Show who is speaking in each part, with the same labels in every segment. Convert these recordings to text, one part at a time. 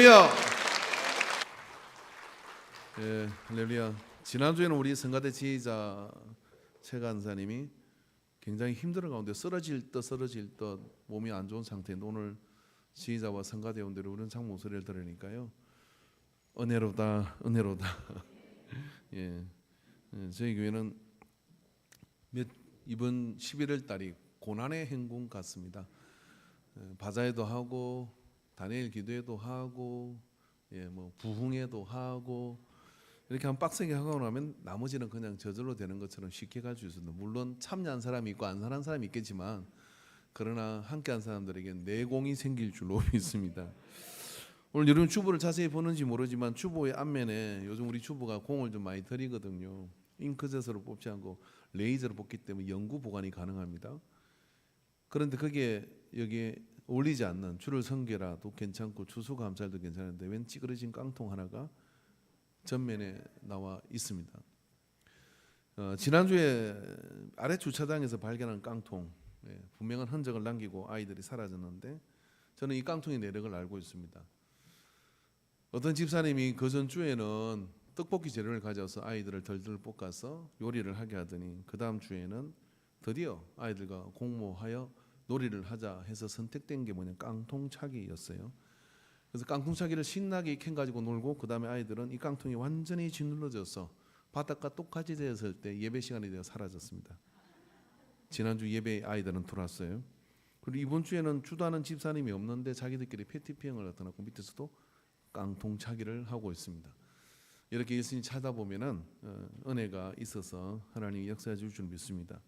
Speaker 1: 할렐루야. 예, 할렐루야. 지난주에는 우리 성가대 지휘자 최 간사님이 굉장히 힘든 가운데 쓰러질 듯 몸이 안 좋은 상태인데 오늘 지휘자와 성가대원들이 우는 참 목소리를 들으니까요, 은혜로다. 예, 저희 교회는 이번 11월 달이 고난의 행군 같습니다. 바자회도 하고 다니엘 기도회도 하고 뭐 부흥회도 하고 이렇게 한 빡세게 하고 나면 나머지는 그냥 저절로 되는 것처럼 쉽게 갈 수 있습니다. 물론 참여한 사람이 있고 안 참여한 사람이 있겠지만 그러나 함께한 사람들에게 내공이 생길 줄로 믿습니다. 오늘 여러분 주보를 자세히 보는지 모르지만 주보의 앞면에 요즘 우리 주보가 공을 좀 많이 들이거든요. 잉크젯으로 뽑지 않고 레이저로 뽑기 때문에 영구 보관이 가능합니다. 그런데 그게 여기에 어울리지 않는 줄을 성게라도 괜찮고 추수감찰도 괜찮은데 웬 찌그러진 깡통 하나가 전면에 나와 있습니다. 지난주에 아래 주차장에서 발견한 깡통, 분명한 흔적을 남기고 아이들이 사라졌는데 저는 이 깡통의 내력을 알고 있습니다. 어떤 집사님이 그 전주에는 떡볶이 재료를 가져와서 아이들을 덜덜 볶아서 요리를 하게 하더니 그 다음 주에는 드디어 아이들과 공모하여 놀이를 하자 해서 선택된 게 뭐냐, 깡통차기였어요. 그래서 깡통차기를 신나게 캔 가지고 놀고 그 다음에 아이들은 이 깡통이 완전히 짓눌러져서 바닥과 똑같이 되었을 때 예배 시간이 되어 사라졌습니다. 지난주 예배 아이들은 들어왔어요. 그리고 이번 주에는 주도하는 집사님이 없는데 자기들끼리 페티피형을 나타나고 밑에서도 깡통차기를 하고 있습니다. 이렇게 예수님 찾아보면은 은혜가 있어서 하나님이 역사해 줄 줄 믿습니다.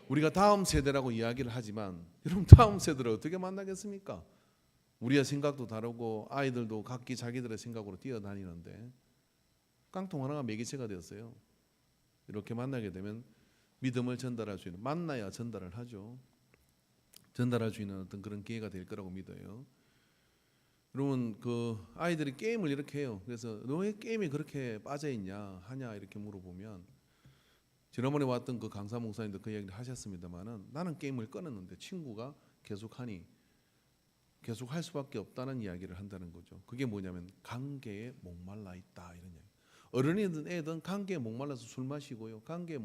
Speaker 1: 우리가 다음 세대라고 이야기를 하지만 여러분, 다음 세대를 어떻게 만나겠습니까? 우리의 생각도 다르고 아이들도 각기 자기들의 생각으로 뛰어다니는데 깡통 하나가 매개체가 되었어요. 이렇게 만나게 되면 믿음을 전달할 수 있는, 만나야 전달을 하죠. 전달할 수 있는 어떤 그런 기회가 될 거라고 믿어요. 여러분, 그 아이들이 게임을 이렇게 해요. 그래서 너 왜 게임에 그렇게 빠져있냐 하냐 이렇게 물어보면 지난번에 왔던 그 강사 목사님도 그 얘기를 하셨습니다만은 나는 게임을 끊었는데 친구가 계속하니 계속 할 수밖에 없다는 이야기를 한다는 거죠. 그게 뭐냐면 관계에 목말라 있다 이런 얘기. 어른이든 애든 관계에 목말라서 술 마시고요, 관계에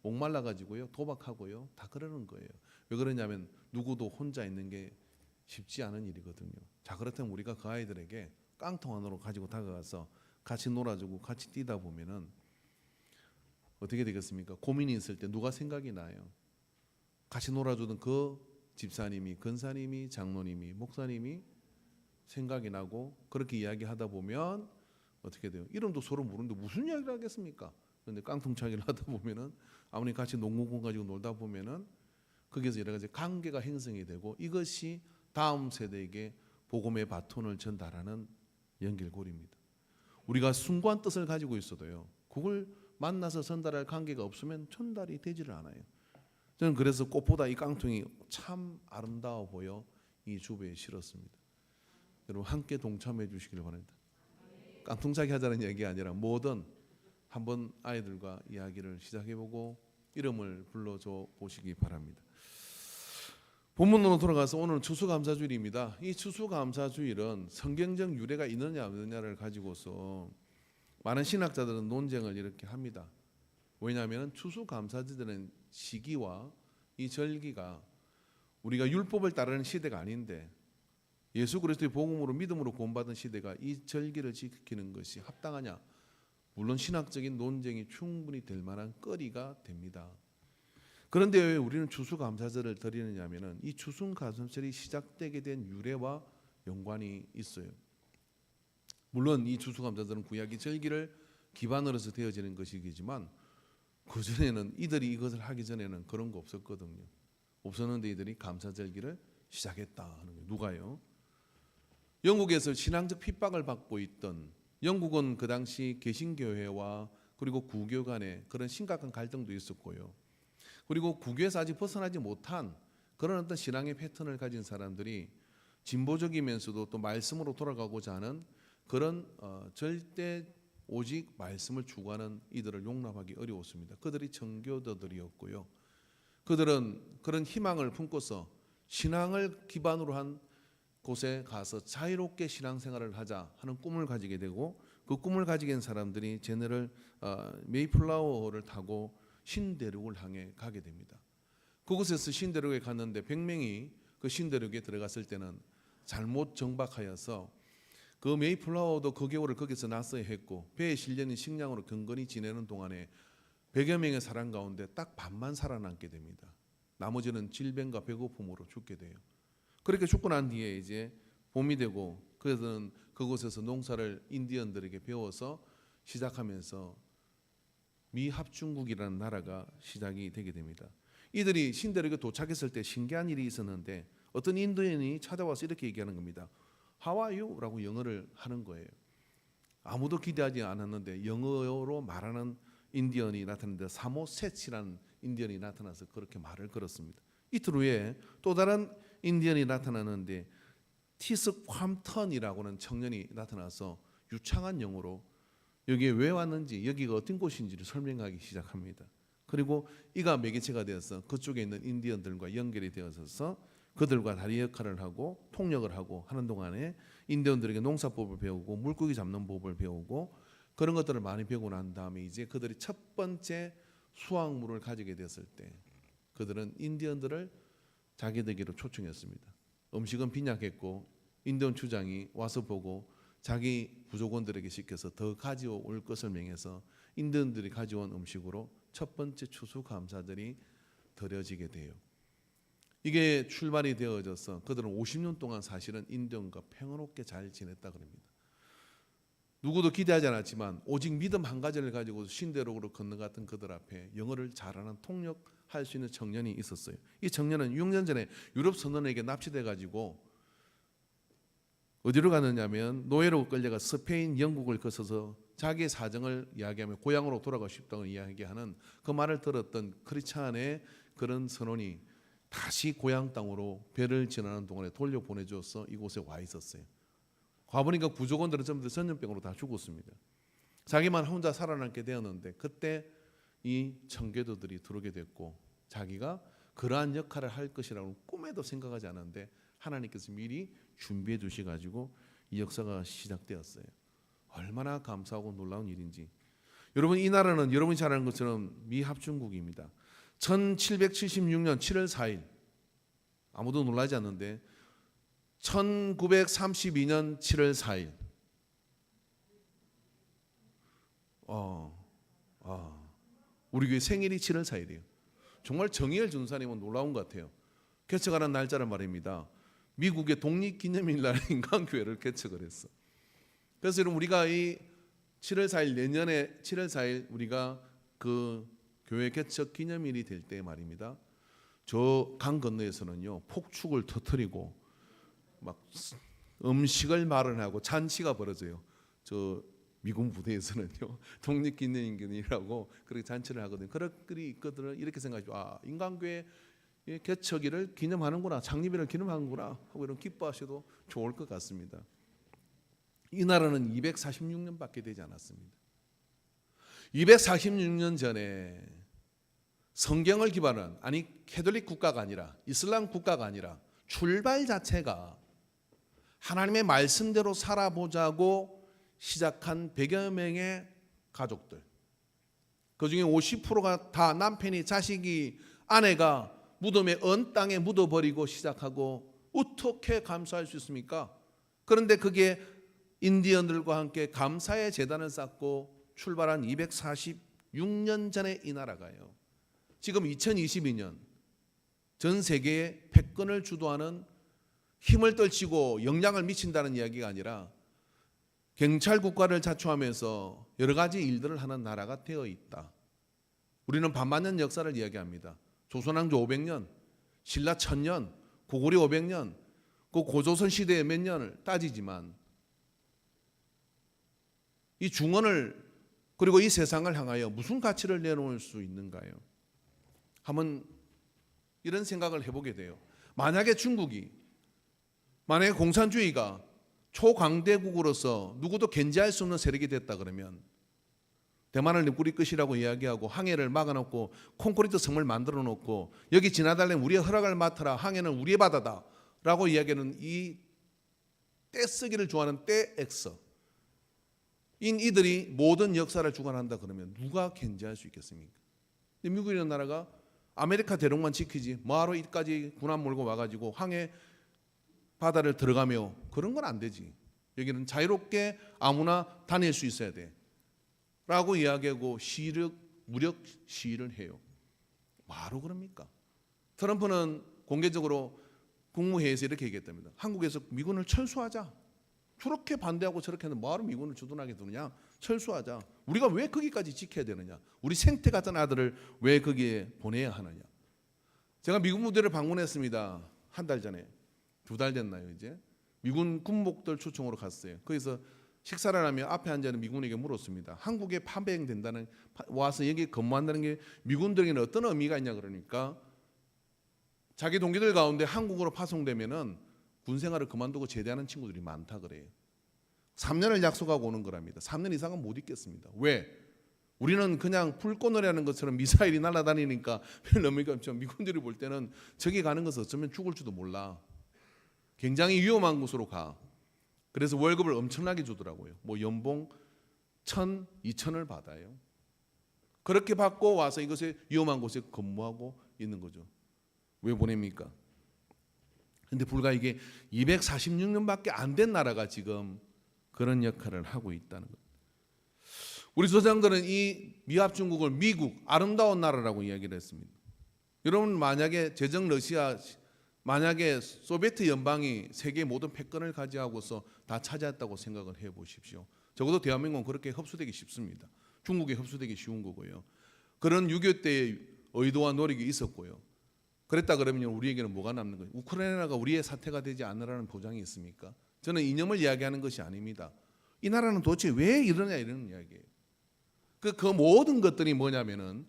Speaker 1: 목말라 가지고요 도박하고요 다 그러는 거예요. 왜 그러냐면 누구도 혼자 있는 게 쉽지 않은 일이거든요. 자, 그렇다면 우리가 그 아이들에게 깡통 하나로 가지고 다가가서 같이 놀아주고 같이 뛰다 보면은 어떻게 되겠습니까? 고민이 있을 때 누가 생각이 나요? 같이 놀아주던 그 집사님이, 권사님이, 장로님이, 목사님이 생각이 나고 그렇게 이야기하다 보면 어떻게 돼요? 이름도 서로 모르는데 무슨 이야기를 하겠습니까? 그런데 깡통차기를 하다 보면은 아무리 같이 농구공 가지고 놀다 보면은 거기서 여러 가지 관계가 형성이 되고 이것이 다음 세대에게 복음의 바톤을 전달하는 연결고리입니다. 우리가 숭고한 뜻을 가지고 있어도요, 그걸 만나서 전달할 관계가 없으면 전달이 되지를 않아요. 저는 그래서 꽃보다 이 깡통이 참 아름다워 보여 이 주보에 실었습니다. 여러분 함께 동참해 주시길 바랍니다. 깡통차기 하자는 얘기가 아니라 뭐든 한번 아이들과 이야기를 시작해보고 이름을 불러줘 보시기 바랍니다. 본문으로 돌아가서 오늘은 추수감사주일입니다. 이 추수감사주일은 성경적 유래가 있느냐 없느냐를 가지고서 많은 신학자들은 논쟁을 이렇게 합니다. 왜냐하면 추수감사절은 시기와 이 절기가 우리가 율법을 따르는 시대가 아닌데 예수 그리스도의 복음으로 믿음으로 구원받은 시대가 이 절기를 지키는 것이 합당하냐? 물론 신학적인 논쟁이 충분히 될 만한 거리가 됩니다. 그런데 왜 우리는 추수감사절을 드리느냐 하면은 이 추수감사절이 시작되게 된 유래와 연관이 있어요. 물론 이 추수감사절은 구약의 절기를 기반으로 해서 되어지는 것이지만 그전에는 이들이 이것을 하기 전에는 그런 거 없었거든요. 없었는데 이들이 감사절기를 시작했다 하는 거예요. 누가요? 영국에서 신앙적 핍박을 받고 있던, 영국은 그 당시 개신교회와 그리고 구교 간에 그런 심각한 갈등도 있었고요. 그리고 구교에서 아직 벗어나지 못한 그런 어떤 신앙의 패턴을 가진 사람들이 진보적이면서도 또 말씀으로 돌아가고자 하는 그런 절대 오직 말씀을 추구하는 이들을 용납하기 어려웠습니다. 그들이 청교도들이었고요. 그들은 그런 희망을 품고서 신앙을 기반으로 한 곳에 가서 자유롭게 신앙생활을 하자 하는 꿈을 가지게 되고, 그 꿈을 가지게 된 사람들이 제너럴 메이플라워를 타고 신대륙을 향해 가게 됩니다. 그곳에서 신대륙에 갔는데 100명이 그 신대륙에 들어갔을 때는 잘못 정박하여서 그 메이플라워도 그 겨울을 거기서 났어야 했고, 배에 실려있는 식량으로 경건히 지내는 동안에 100여 명의 사람 가운데 딱 반만 살아남게 됩니다. 나머지는 질병과 배고픔으로 죽게 돼요. 그렇게 죽고 난 뒤에 이제 봄이 되고, 그들은 그곳에서 농사를 인디언들에게 배워서 시작하면서 미합중국이라는 나라가 시작이 되게 됩니다. 이들이 신대륙에 도착했을 때 신기한 일이 있었는데, 어떤 인디언이 찾아와서 이렇게 얘기하는 겁니다. How are you? 라고 영어를 하는 거예요. 아무도 기대하지 않았는데 영어로 말하는 인디언이 나타났는데, 사모셋이라는 인디언이 나타나서 그렇게 말을 걸었습니다. 이틀 후에 또 다른 인디언이 나타나는데 티스 팜턴이라고는 청년이 나타나서 유창한 영어로 여기에 왜 왔는지, 여기가 어떤 곳인지를 설명하기 시작합니다. 그리고 이가 매개체가 되어서 그쪽에 있는 인디언들과 연결이 되어서 그들과 다리 역할을 하고 통역을 하고 하는 동안에 인디언들에게 농사법을 배우고 물고기 잡는 법을 배우고 그런 것들을 많이 배우고 난 다음에 이제 그들이 첫 번째 수확물을 가지게 됐을 때 그들은 인디언들을 자기들에게로 초청했습니다. 음식은 빈약했고 인디언 추장이 와서 보고 자기 부족원들에게 시켜서 더 가져올 것을 명해서 인디언들이 가져온 음식으로 첫 번째 추수감사들이 드려지게 돼요. 이게 출발이 되어져서 그들은 50년 동안 사실은 인디언과 평화롭게 잘 지냈다 그럽니다. 누구도 기대하지 않았지만 오직 믿음 한 가지를 가지고 신대륙으로 건너갔던 그들 앞에 영어를 잘하는 통역할 수 있는 청년이 있었어요. 이 청년은 6년 전에 유럽 선원에게 납치돼 가지고 어디로 갔느냐면 노예로 끌려가 스페인, 영국을 거쳐서 자기의 사정을 이야기하며 고향으로 돌아가고 싶다고 이야기하는 그 말을 들었던 크리스찬의 그런 선원이 다시 고향 땅으로 배를 지나는 동안에 돌려보내줘서 이곳에 와 있었어요. 가보니까 부족원들은 전부 다 전염병으로 다 죽었습니다. 자기만 혼자 살아남게 되었는데 그때 이 청교도들이 들어오게 됐고 자기가 그러한 역할을 할 것이라고 꿈에도 생각하지 않았는데 하나님께서 미리 준비해 주셔가지고 이 역사가 시작되었어요. 얼마나 감사하고 놀라운 일인지. 여러분, 이 나라는 여러분이 잘 아는 것처럼 미합중국입니다. 1776년 7월 4일 아무도 놀라지 않는데 1932년 7월 4일 우리 교회 생일이 7월 4일이에요. 정말 정의열 전사님은 놀라운 것 같아요. 개척하는 날짜란 말입니다. 미국의 독립기념일 날 인간교회를 개척을 했어. 그래서 여러분 우리가 이 7월 4일 내년에 7월 4일 우리가 그 교회 개척 기념일이 될 때 말입니다. 저 강 건너에서는요 폭죽을 터뜨리고 막 음식을 마련하고 잔치가 벌어져요. 저 미군 부대에서는요 독립기념일이라고 그렇게 잔치를 하거든요. 그렇게 있거든요. 이렇게 생각하죠. 인간교회 개척일을 기념하는구나, 창립일을 기념하는구나 하고 이런 기뻐하셔도 좋을 것 같습니다. 이 나라는 246년밖에 되지 않았습니다. 246년 전에 성경을 기반한 캐톨릭 국가가 아니라 이슬람 국가가 아니라 출발 자체가 하나님의 말씀대로 살아보자고 시작한 100여 명의 가족들, 그중에 50%가 다 남편이, 자식이, 아내가 무덤에 언 땅에 묻어버리고 시작하고 어떻게 감사할 수 있습니까? 그런데 그게 인디언들과 함께 감사의 제단을 쌓고 출발한 246년 전에 이 나라가요. 지금 2022년 전 세계의 패권을 주도하는 힘을 떨치고 영향을 미친다는 이야기가 아니라 경찰 국가를 자초하면서 여러 가지 일들을 하는 나라가 되어 있다. 우리는 반만년 역사를 이야기합니다. 조선왕조 500년, 신라 1000년, 고구려 500년, 그 고조선 시대의 몇 년을 따지지만 이 중원을 그리고 이 세상을 향하여 무슨 가치를 내놓을 수 있는가요? 한번 이런 생각을 해보게 돼요. 만약에 공산주의가 초강대국으로서 누구도 견제할 수 없는 세력이 됐다 그러면 대만을 우리 것이라고 이야기하고 항해를 막아놓고 콘크리트 섬을 만들어 놓고 여기 지나달라면 우리의 허락을 맡아라, 항해는 우리의 바다다 라고 이야기하는 이 떼쓰기를 좋아하는 떼엑서 인 이들이 모든 역사를 주관한다 그러면 누가 견제할 수 있겠습니까? 근데 미국이라는 나라가 아메리카 대륙만 지키지 뭐하러 이까지 군함 몰고 와가지고 황해 바다를 들어가며 그런 건 안 되지. 여기는 자유롭게 아무나 다닐 수 있어야 돼 라고 이야기하고 무력 시위를 해요. 뭐하러 그럽니까? 트럼프는 공개적으로 국무회의에서 이렇게 얘기했답니다. 한국에서 미군을 철수하자. 저렇게 반대하고 저렇게 하는 뭐하러 미군을 주둔하게 두느냐. 철수하자. 우리가 왜 거기까지 지켜야 되느냐. 우리 생태 같은 아들을 왜 거기에 보내야 하느냐. 제가 미군 무대를 방문했습니다. 한 달 전에. 2달 됐나요 이제. 미군 군목들 초청으로 갔어요. 거기서 식사를 하며 앞에 앉아있는 미군에게 물었습니다. 한국에 파병된다는 와서 여기 근무한다는 게 미군들에게는 어떤 의미가 있냐 그러니까 자기 동기들 가운데 한국으로 파송되면은 군 생활을 그만두고 제대하는 친구들이 많다 그래요. 3년을 약속하고 오는 거랍니다. 3년 이상은 못 있겠습니다. 왜? 우리는 그냥 불꽃놀이 하는 것처럼 미사일이 날아다니니까 별 의미가 없죠. 미군들이 볼 때는 저기 가는 것은 어쩌면 죽을지도 몰라. 굉장히 위험한 곳으로 가. 그래서 월급을 엄청나게 주더라고요. 뭐 연봉 1,000, 2,000을 받아요. 그렇게 받고 와서 이것에 위험한 곳에 근무하고 있는 거죠. 왜 보냅니까? 근데 불과 이게 246년밖에 안 된 나라가 지금 그런 역할을 하고 있다는 것. 우리 조상들은 이 미합 중국을 미국, 아름다운 나라라고 이야기를 했습니다. 여러분 만약에 제정 러시아, 만약에 소비에트 연방이 세계 모든 패권을 가져가고서 다 차지했다고 생각을 해보십시오. 적어도 대한민국은 그렇게 흡수되기 쉽습니다. 중국에 흡수되기 쉬운 거고요. 그런 6.25 때의 의도와 노력이 있었고요. 그랬다 그러면 우리에게는 뭐가 남는 거예요? 우크라이나가 우리의 사태가 되지 않으라는 보장이 있습니까? 저는 이념을 이야기하는 것이 아닙니다. 이 나라는 도대체 왜 이러냐 이런 이야기예요. 그 모든 것들이 뭐냐면은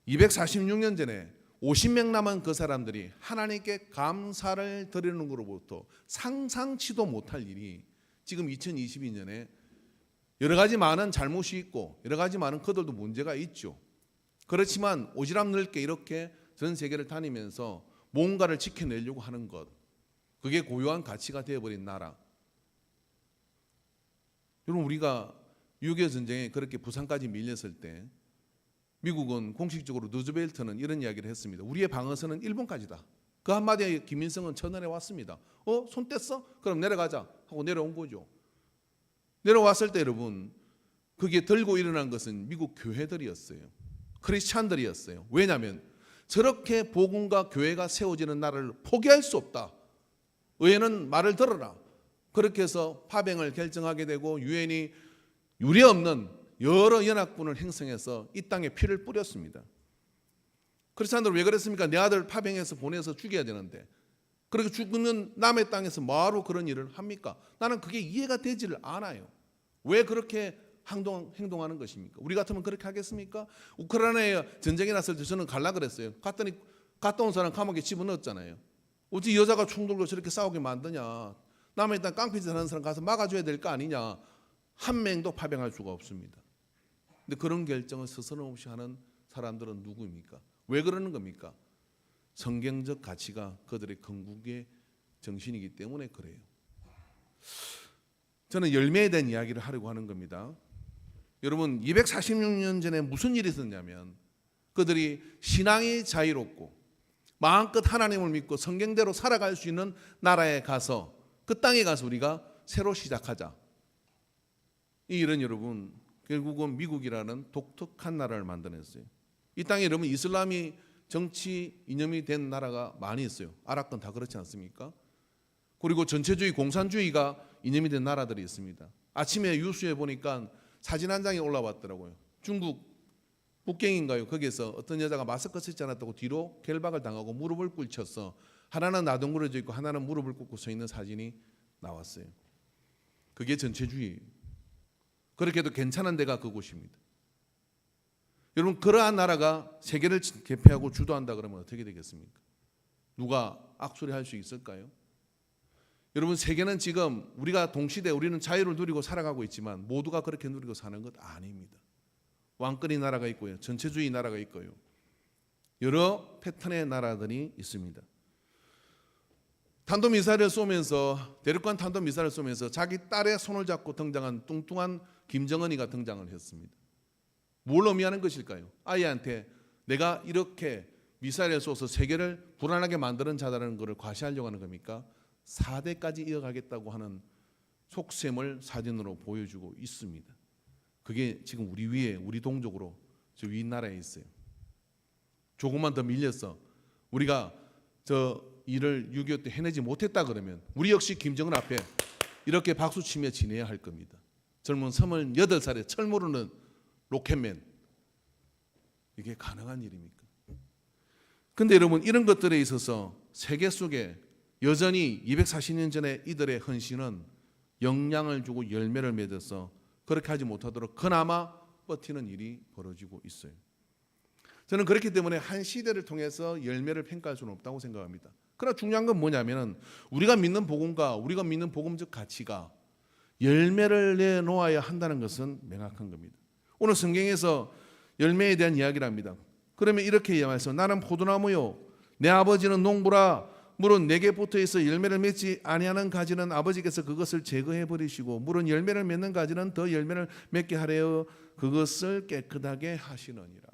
Speaker 1: 246년 전에 50명 남은 그 사람들이 하나님께 감사를 드리는 것으로부터 상상치도 못할 일이 지금 2022년에 여러 가지 많은 잘못이 있고 여러 가지 많은 그들도 문제가 있죠. 그렇지만 오지랖 넓게 이렇게 전 세계를 다니면서 뭔가를 지켜내려고 하는 것, 그게 고유한 가치가 되어버린 나라. 여러분 우리가 6.25 전쟁에 그렇게 부산까지 밀렸을 때 미국은 공식적으로 루즈벨트는 이런 이야기를 했습니다. 우리의 방어선은 일본까지다. 그 한마디에 김일성은 천안에 왔습니다. 손 뗐어? 그럼 내려가자 하고 내려온 거죠. 내려왔을 때 여러분 그게 들고 일어난 것은 미국 교회들이었어요. 크리스찬들이었어요. 왜냐하면 저렇게 복음과 교회가 세워지는 나라를 포기할 수 없다. 의회는 말을 들어라. 그렇게 해서 파병을 결정하게 되고 유엔이 유례없는 여러 연합군을 형성해서 이 땅에 피를 뿌렸습니다. 크리스찬들은 왜 그랬습니까? 내 아들 파병해서 보내서 죽여야 되는데 그렇게 죽는 남의 땅에서 뭐하러 그런 일을 합니까? 나는 그게 이해가 되지를 않아요. 왜 그렇게 행동하는 것입니까? 우리 같으면 그렇게 하겠습니까? 우크라이나에 전쟁이 났을 때 저는 갈라 그랬어요. 갔다 온 사람 감옥에 집어넣었잖아요. 어찌 여자가 총 들고 저렇게 싸우게 만드냐. 남의 땅 깡패짓 하는 사람 가서 막아줘야 될 거 아니냐. 한 명도 파병할 수가 없습니다. 근데 그런 결정을 스스럼없이 하는 사람들은 누구입니까? 왜 그러는 겁니까? 성경적 가치가 그들의 건국의 정신이기 때문에 그래요. 저는 열매에 대한 이야기를 하려고 하는 겁니다. 여러분 246년 전에 무슨 일이 있었냐면 그들이 신앙이 자유롭고 마음껏 하나님을 믿고 성경대로 살아갈 수 있는 나라에 가서 그 땅에 가서 우리가 새로 시작하자. 이 일은 여러분 결국은 미국이라는 독특한 나라를 만들어냈어요. 이 땅에 여러분 이슬람이 정치 이념이 된 나라가 많이 있어요. 아랍권 다 그렇지 않습니까? 그리고 전체주의 공산주의가 이념이 된 나라들이 있습니다. 아침에 뉴스에 보니까 사진 한 장이 올라왔더라고요. 중국 북경인가요? 거기에서 어떤 여자가 마스크 쓰지 않았다고 뒤로 결박을 당하고 무릎을 꿇쳐서 하나는 나동그려져 있고 하나는 무릎을 꿇고 서 있는 사진이 나왔어요. 그게 전체주의. 그렇게 해도 괜찮은 데가 그곳입니다. 여러분 그러한 나라가 세계를 개폐하고 주도한다 그러면 어떻게 되겠습니까? 누가 악수를 할 수 있을까요? 여러분 세계는 지금 우리가 동시대 우리는 자유를 누리고 살아가고 있지만 모두가 그렇게 누리고 사는 것 아닙니다. 왕권의 나라가 있고요. 전체주의 나라가 있고요. 여러 패턴의 나라들이 있습니다. 탄도미사일을 쏘면서 대륙간 탄도미사일을 쏘면서 자기 딸의 손을 잡고 등장한 뚱뚱한 김정은이가 등장을 했습니다. 뭘 의미하는 것일까요? 아이한테 내가 이렇게 미사일을 쏘서 세계를 불안하게 만드는 자다라는 것을 과시하려고 하는 겁니까? 4대까지 이어가겠다고 하는 속셈을 사진으로 보여주고 있습니다. 그게 지금 우리 위에, 우리 동족으로 저 윗나라에 있어요. 조금만 더 밀려서 우리가 저 일을 6.25 때 해내지 못했다 그러면 우리 역시 김정은 앞에 이렇게 박수치며 지내야 할 겁니다. 젊은 28살의 철모르는 로켓맨, 이게 가능한 일입니까? 근데 여러분, 이런 것들에 있어서 세계 속에 여전히 240년 전에 이들의 헌신은 영향을 주고 열매를 맺어서 그렇게 하지 못하도록 그나마 버티는 일이 벌어지고 있어요. 저는 그렇기 때문에 한 시대를 통해서 열매를 평가할 수는 없다고 생각합니다. 그러나 중요한 건 뭐냐면은 우리가 믿는 복음과 우리가 믿는 복음적 가치가 열매를 내놓아야 한다는 것은 명확한 겁니다. 오늘 성경에서 열매에 대한 이야기를 합니다. 그러면 이렇게 말해서 나는 포도나무요 내 아버지는 농부라. 물은 내게 붙어있어 열매를 맺지 아니하는 가지는 아버지께서 그것을 제거해 버리시고 물은 열매를 맺는 가지는 더 열매를 맺게 하려 그것을 깨끗하게 하시느니라.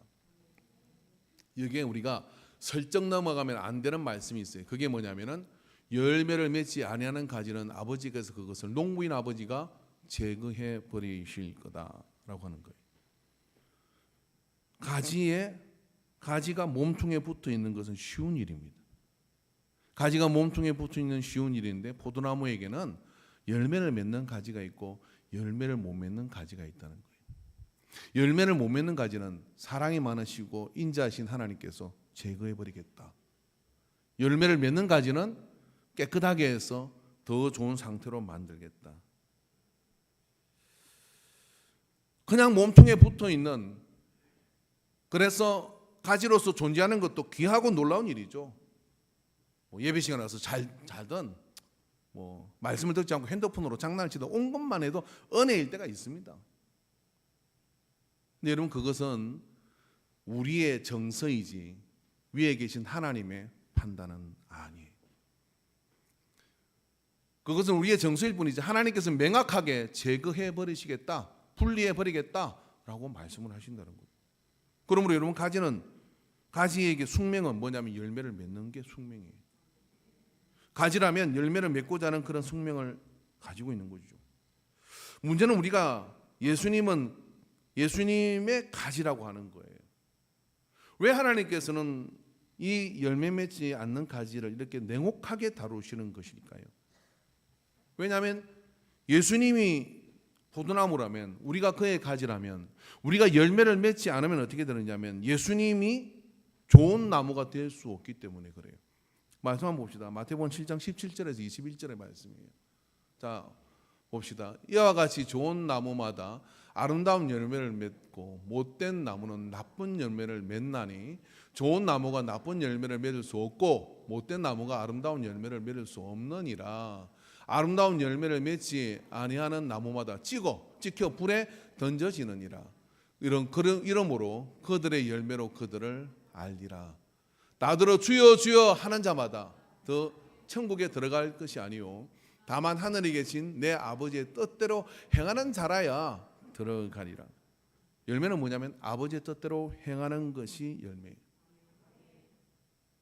Speaker 1: 여기에 우리가 설정 넘어가면 안 되는 말씀이 있어요. 그게 뭐냐면은 열매를 맺지 아니하는 가지는 아버지께서 그것을 농부인 아버지가 제거해 버리실 거다라고 하는 거예요. 가지가 몸통에 붙어 있는 것은 쉬운 일입니다. 가지가 몸통에 붙어 있는 쉬운 일인데 포도나무에게는 열매를 맺는 가지가 있고 열매를 못 맺는 가지가 있다는 거예요. 열매를 못 맺는 가지는 사랑이 많으시고 인자하신 하나님께서 제거해 버리겠다. 열매를 맺는 가지는 깨끗하게 해서 더 좋은 상태로 만들겠다. 그냥 몸통에 붙어 있는, 그래서 가지로서 존재하는 것도 귀하고 놀라운 일이죠. 예배 시간 와서 잘든 말씀을 듣지 않고 핸드폰으로 장난을 치다 온 것만 해도 은혜일 때가 있습니다. 근데 여러분, 그것은 우리의 정서이지 위에 계신 하나님의 판단은 아니에요. 그것은 우리의 정서일 뿐이지 하나님께서 명확하게 제거해 버리시겠다, 분리해 버리겠다라고 말씀을 하신다는 거예요. 그러므로 여러분, 가지에게 숙명은 뭐냐면 열매를 맺는 게 숙명이에요. 가지라면 열매를 맺고자 하는 그런 숙명을 가지고 있는 거죠. 문제는 우리가 예수님의 가지라고 하는 거예요. 왜 하나님께서는 이 열매 맺지 않는 가지를 이렇게 냉혹하게 다루시는 것일까요? 왜냐하면 예수님이 포도나무라면, 우리가 그의 가지라면, 우리가 열매를 맺지 않으면 어떻게 되느냐면 예수님이 좋은 나무가 될 수 없기 때문에 그래요. 말씀 한번 봅시다. 마태복음 7장 17절에서 21절의 말씀이에요. 자, 봅시다. 이와 같이 좋은 나무마다 아름다운 열매를 맺고 못된 나무는 나쁜 열매를 맺나니 좋은 나무가 나쁜 열매를 맺을 수 없고 못된 나무가 아름다운 열매를 맺을 수 없느니라. 아름다운 열매를 맺지 아니하는 나무마다 찍혀 불에 던져지느니라. 이러므로 그들의 열매로 그들을 알리라. 나더러 주여 주여 하는 자마다 더 천국에 들어갈 것이 아니요 다만 하늘에 계신 내 아버지의 뜻대로 행하는 자라야 들어가리라. 열매는 뭐냐면 아버지의 뜻대로 행하는 것이 열매예요.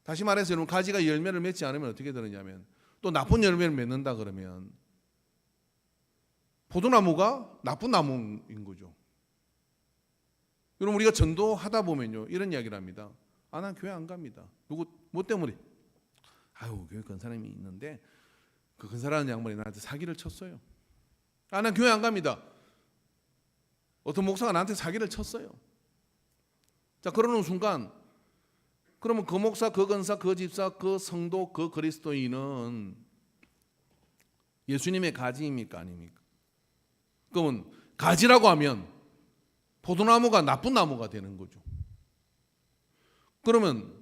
Speaker 1: 다시 말해서 여러분, 가지가 열매를 맺지 않으면 어떻게 되느냐면 또 나쁜 열매를 맺는다 그러면 포도나무가 나쁜 나무인 거죠. 여러분, 우리가 전도하다 보면요 이런 이야기를 합니다. 난 교회 안 갑니다. 뭐 때문에? 교회 근사람이 있는데 그 근사라는 양반이 나한테 사기를 쳤어요. 난 교회 안 갑니다. 어떤 목사가 나한테 사기를 쳤어요. 자, 그러는 순간 그러면 그 목사, 그 근사, 그 집사, 그 성도, 그 그리스도인은 예수님의 가지입니까? 아닙니까? 그러면 가지라고 하면 포도나무가 나쁜 나무가 되는 거죠. 그러면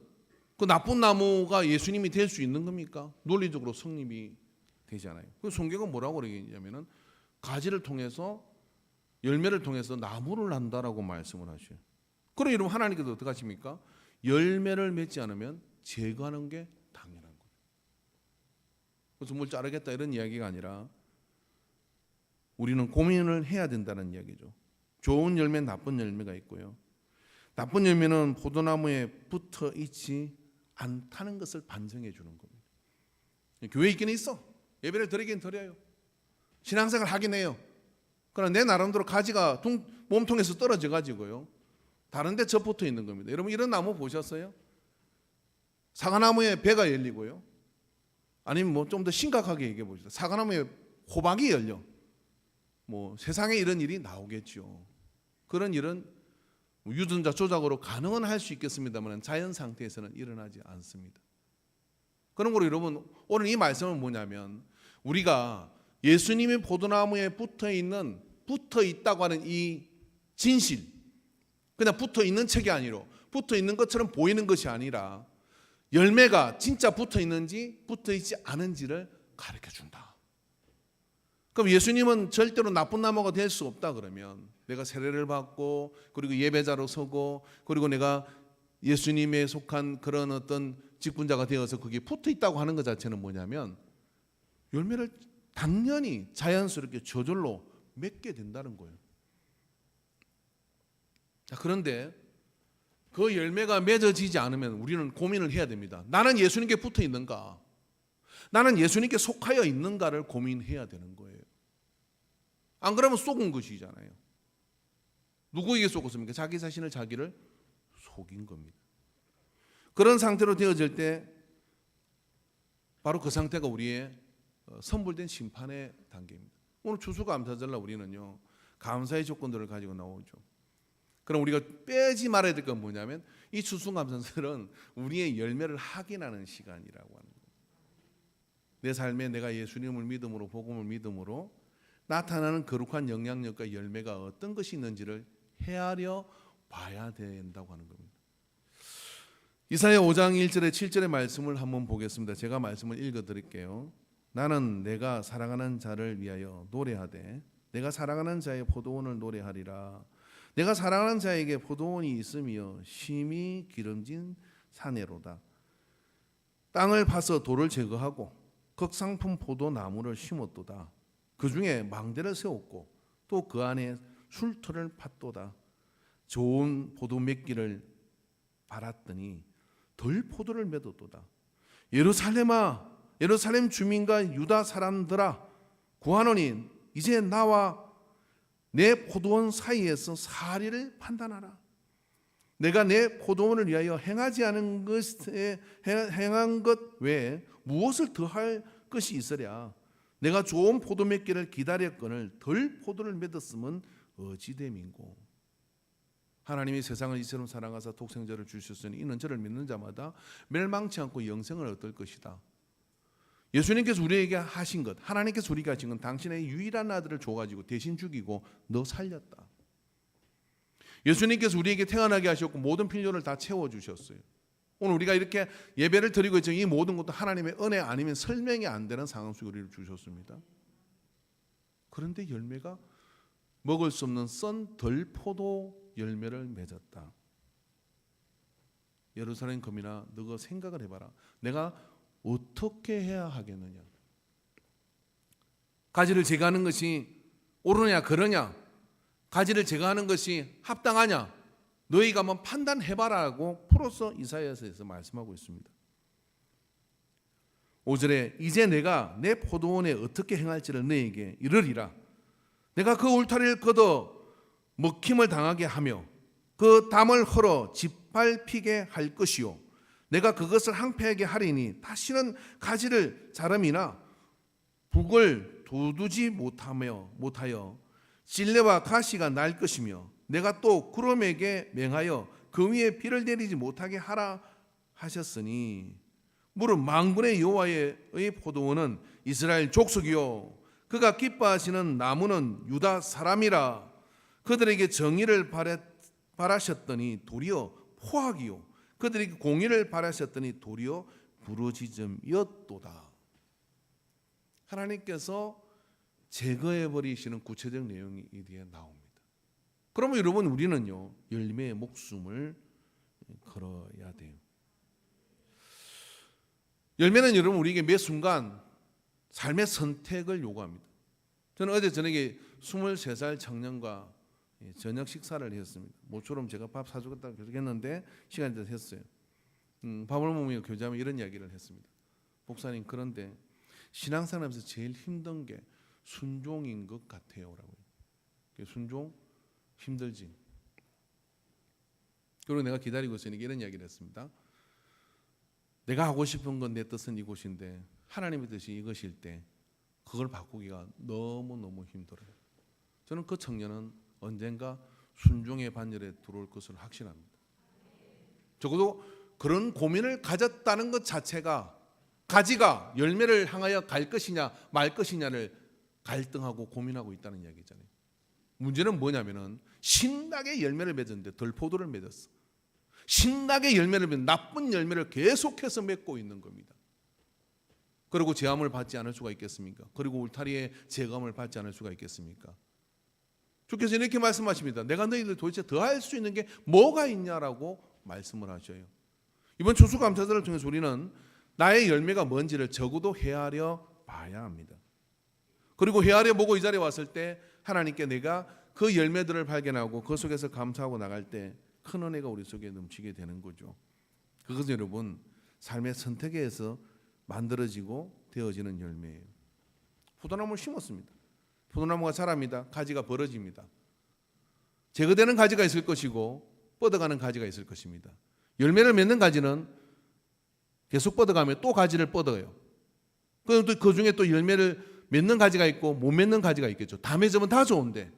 Speaker 1: 그 나쁜 나무가 예수님이 될 수 있는 겁니까? 논리적으로 성립이 되잖아요. 그 성경은 뭐라고 그러냐면은 가지를 통해서 열매를 통해서 나무를 난다라고 말씀을 하셔요. 그럼 여러분, 하나님께서 어떻게 하십니까? 열매를 맺지 않으면 제거하는 게 당연한 거예요. 그래서 뭘 자르겠다 이런 이야기가 아니라 우리는 고민을 해야 된다는 이야기죠. 좋은 열매, 나쁜 열매가 있고요. 나쁜 열매는 포도나무에 붙어 있지 않다는 것을 반증해 주는 겁니다. 교회에 있긴 있어. 예배를 드리긴 드려요. 신앙생활 하긴 해요. 그러나 내 나름대로 가지가 몸통에서 떨어져 가지고요. 다른 데 접붙어 있는 겁니다. 여러분 이런 나무 보셨어요? 사과나무에 배가 열리고요. 아니면 뭐 좀 더 심각하게 얘기해 보시죠. 사과나무에 호박이 열려. 뭐 세상에 이런 일이 나오겠죠. 그런 일은 유전자 조작으로 가능은 할 수 있겠습니다만 자연 상태에서는 일어나지 않습니다. 그런 거로 여러분 오늘 이 말씀은 뭐냐면 우리가 예수님이 포도나무에 붙어 있다고 하는 이 진실, 그냥 붙어 있는 책이 아니라 붙어 있는 것처럼 보이는 것이 아니라 열매가 진짜 붙어 있는지 붙어 있지 않은지를 가르쳐 준다. 그럼 예수님은 절대로 나쁜 나무가 될 수 없다 그러면 내가 세례를 받고 그리고 예배자로 서고 그리고 내가 예수님에 속한 그런 어떤 직분자가 되어서 그게 붙어 있다고 하는 것 자체는 뭐냐면 열매를 당연히 자연스럽게 저절로 맺게 된다는 거예요. 자, 그런데 그 열매가 맺어지지 않으면 우리는 고민을 해야 됩니다. 나는 예수님께 붙어 있는가? 나는 예수님께 속하여 있는가를 고민해야 되는 거예요. 안 그러면 속은 것이잖아요. 누구에게 속았습니까? 자기 자신을 자기를 속인 겁니다. 그런 상태로 되어질 때 바로 그 상태가 우리의 선불된 심판의 단계입니다. 오늘 추수감사절날 우리는요 감사의 조건들을 가지고 나오죠. 그럼 우리가 빼지 말아야 될 건 뭐냐면 이 추수감사절은 우리의 열매를 확인하는 시간이라고 하는 거예요. 내 삶에 내가 예수님을 믿음으로 복음을 믿음으로 나타나는 거룩한 영향력과 열매가 어떤 것이 있는지를 헤아려 봐야 된다고 하는 겁니다. 이사야 5장 1절에 7절의 말씀을 한번 보겠습니다. 제가 말씀을 읽어드릴게요. 나는 내가 사랑하는 자를 위하여 노래하되 내가 사랑하는 자의 포도원을 노래하리라. 내가 사랑하는 자에게 포도원이 있으며 심히 기름진 사내로다. 땅을 파서 돌을 제거하고 극상품 포도나무를 심었도다. 그 중에 망대를 세웠고 또 그 안에 술터를 팠도다. 좋은 포도 맺기를 바랐더니 덜 포도를 맺었도다. 예루살렘아, 예루살렘 주민과 유다 사람들아, 구하노니 이제 나와 내 포도원 사이에서 사리를 판단하라. 내가 내 포도원을 위하여 행하지 않은 것에 행한 것 외에 무엇을 더할 것이 있으랴. 내가 좋은 포도 맺기를 기다렸거늘 덜 포도를 맺었으면 어찌됨인고. 하나님이 세상을 이처럼 사랑하사 독생자를 주셨으니 이는 저를 믿는 자마다 멸망치 않고 영생을 얻을 것이다. 예수님께서 우리에게 하신 것, 하나님께서 우리에게 하신 건 당신의 유일한 아들을 줘가지고 대신 죽이고 너 살렸다. 예수님께서 우리에게 태어나게 하셨고 모든 필요를 다 채워주셨어요. 오늘 우리가 이렇게 예배를 드리고 있죠. 이 모든 것도 하나님의 은혜 아니면 설명이 안 되는 상황 속에 우리를 주셨습니다. 그런데 열매가 먹을 수 없는 썬 덜포도 열매를 맺었다. 예루살렘 거민아, 너가 생각을 해봐라. 내가 어떻게 해야 하겠느냐? 가지를 제거하는 것이 옳으냐 그러냐? 가지를 제거하는 것이 합당하냐? 너희가 한번 판단해봐라고 프로서 이사야서에서 말씀하고 있습니다. 5절에 이제 내가 내 포도원에 어떻게 행할지를 너희에게 이르리라. 내가 그 울타리를 걷어 먹힘을 당하게 하며 그 담을 헐어 짓밟히게 할 것이요 내가 그것을 항폐하게 하리니 다시는 가지를 자름이나 북을 두두지 못하여 실내와 가시가 날 것이며 내가 또 구름에게 맹하여 그 위에 비를 내리지 못하게 하라 하셨으니 무릇 만군의 여호와의 포도원은 이스라엘 족속이요 그가 기뻐하시는 나무는 유다 사람이라. 그들에게 정의를 바라셨더니 도리어 포악이요 그들에게 공의를 바라셨더니 도리어 부르짖음이었도다. 하나님께서 제거해 버리시는 구체적 내용이 이 뒤에 나옵니다. 그러면 여러분 우리는요 열매의 목숨을 걸어야 돼요. 열매는 여러분 우리에게 매 순간 삶의 선택을 요구합니다. 저는 어제 저녁에 23살 청년과 저녁 식사를 했습니다. 모처럼 제가 밥 사주겠다고 계속 했는데 시간이 돼서 했어요. 밥을 먹으며 교제하며 이런 이야기를 했습니다. 목사님, 그런데 신앙생활에서 제일 힘든 게 순종인 것 같아요라고요. 순종 힘들지. 그리고 내가 기다리고 있으니까 이런 이야기를 했습니다. 내가 하고 싶은 건 내 뜻은 이곳인데 하나님의 뜻이 이것일 때 그걸 바꾸기가 너무너무 힘들어요. 저는 그 청년은 언젠가 순종의 반열에 들어올 것을 확신합니다. 적어도 그런 고민을 가졌다는 것 자체가 가지가 열매를 향하여 갈 것이냐 말 것이냐를 갈등하고 고민하고 있다는 이야기잖아요. 문제는 뭐냐면은 신나게 열매를 맺었는데 덜포도를 맺었어. 신나게 열매를 맺는 나쁜 열매를 계속해서 맺고 있는 겁니다. 그리고 제함을 받지 않을 수가 있겠습니까? 그리고 울타리에 제감을 받지 않을 수가 있겠습니까? 주께서 이렇게 말씀하십니다. 내가 너희들 도대체 더 할 수 있는 게 뭐가 있냐라고 말씀을 하셔요. 이번 추수감사절을 통해서 우리는 나의 열매가 뭔지를 적어도 헤아려 봐야 합니다. 그리고 헤아려 보고 이 자리에 왔을 때 하나님께 내가 그 열매들을 발견하고 그 속에서 감사하고 나갈 때 큰 은혜가 우리 속에 넘치게 되는 거죠. 그것은 여러분 삶의 선택에 의해서 만들어지고 되어지는 열매예요. 포도나무를 심었습니다. 포도나무가 자랍니다. 가지가 벌어집니다. 제거되는 가지가 있을 것이고 뻗어가는 가지가 있을 것입니다. 열매를 맺는 가지는 계속 뻗어가면 또 가지를 뻗어요. 그 중에 또 열매를 맺는 가지가 있고 못 맺는 가지가 있겠죠. 다 맺으면 다 좋은데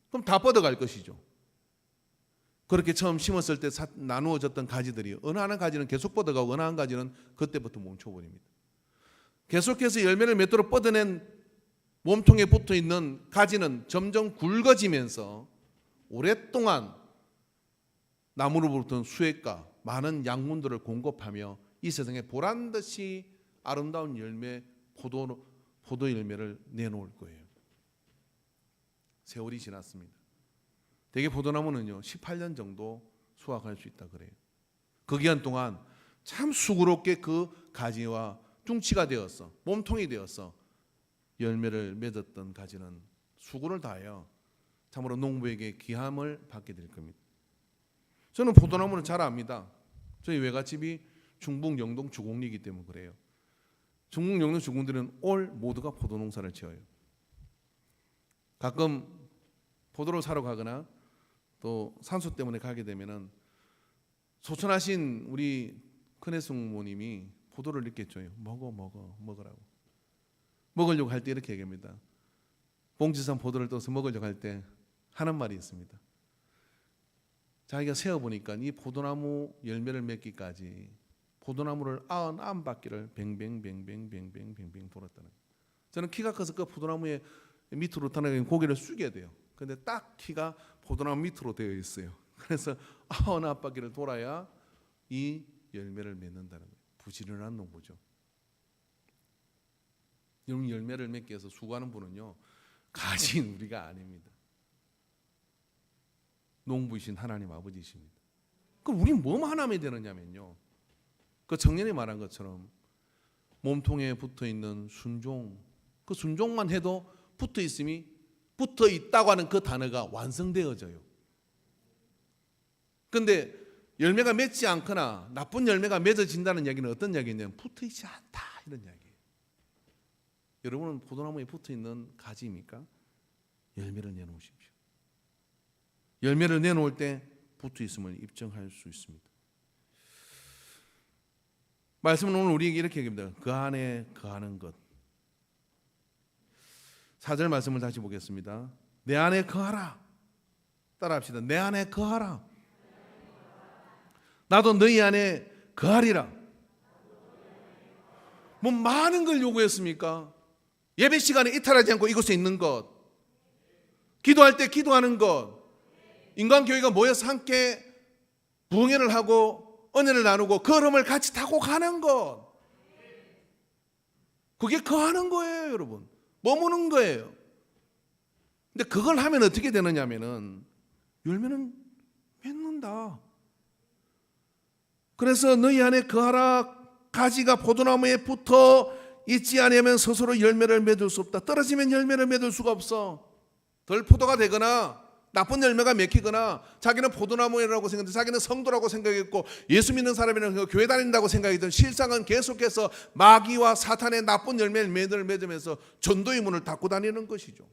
Speaker 1: 그럼 다 뻗어갈 것이죠. 그렇게 처음 심었을 때 나누어졌던 가지들이 어느 하나 가지는 계속 뻗어가고 어느 한 가지는 그때부터 멈춰버립니다. 계속해서 열매를 맺도록 뻗어낸 몸통에 붙어있는 가지는 점점 굵어지면서 오랫동안 나무로부터 수액과 많은 양분들을 공급하며 이 세상에 보란듯이 아름다운 열매, 포도 열매를 내놓을 거예요. 세월이 지났습니다. 대개 포도나무는요 18년 정도 수확할 수 있다 그래요. 그 기간 동안 참 수고롭게 그 가지와 뚱치가 되어서 몸통이 되어서 열매를 맺었던 가지는 수고를 다하여 참으로 농부에게 귀함을 받게 될 겁니다. 저는 포도나무를 잘 압니다. 저희 외갓집이 중북 영동 주공리이기 때문에 그래요. 중북 영동 주공들은 올 모두가 포도 농사를 지어요. 가끔 포도를 사러 가거나 또 산소 때문에 가게 되면은 소천하신 우리 큰애 숙모님이 포도를 이렇게 줘요. 먹으라고. 먹으려고 할 때 이렇게 얘기합니다. 봉지산 포도를 떠서 먹으려고 할 때 하는 말이 있습니다. 자기가 세어보니까 이 포도나무 열매를 맺기까지 포도나무를 99바퀴를 뱅뱅 돌았다는 거예요. 저는 키가 커서 그 포도나무의 밑으로 타는 고개를 숙여야 돼요. 근데 딱 키가 포도나무 밑으로 되어 있어요. 그래서 99바퀴를 돌아야 이 열매를 맺는다는 거예요. 부지런한 농부죠. 여러분 열매를 맺기 위해서 수고하는 분은요 가진 우리가 아닙니다. 농부이신 하나님 아버지이십니다. 그럼 우리 뭐만 하면 되느냐면요. 그 청년이 말한 것처럼 몸통에 붙어있는 순종, 그 순종만 해도 붙어있다고 하는 그 단어가 완성되어져요. 그런데 열매가 맺지 않거나 나쁜 열매가 맺어진다는 이야기는 어떤 이야기냐면 붙어있지 않다 이런 이야기예요. 여러분은 포도나무에 붙어있는 가지입니까? 열매를 내놓으십시오. 열매를 내놓을 때 붙어있음을 입증할 수 있습니다. 말씀은 오늘 우리에게 이렇게 얘기합니다. 그 안에 거하는 것. 4절 말씀을 다시 보겠습니다. 내 안에 거하라. 따라합시다. 내 안에 거하라. 나도 너희 안에 거하리라. 뭐 많은 걸 요구했습니까? 예배 시간에 이탈하지 않고 이곳에 있는 것, 기도할 때 기도하는 것, 인간교회가 모여서 함께 부흥회를 하고 은혜를 나누고 걸음을 같이 타고 가는 것, 그게 거하는 거예요. 여러분 머무는 거예요. 근데 그걸 하면 어떻게 되느냐면은 열매는 맺는다. 그래서 너희 안에 거하라. 가지가 포도나무에 붙어 잊지 아니하면 스스로 열매를 맺을 수 없다. 떨어지면 열매를 맺을 수가 없어. 덜 포도가 되거나 나쁜 열매가 맺히거나 자기는 포도나무라고 생각했는데 자기는 성도라고 생각했고 예수 믿는 사람이라는 교회 다닌다고 생각했던 실상은 계속해서 마귀와 사탄의 나쁜 열매를 맺으면서 전도의 문을 닫고 다니는 것이죠.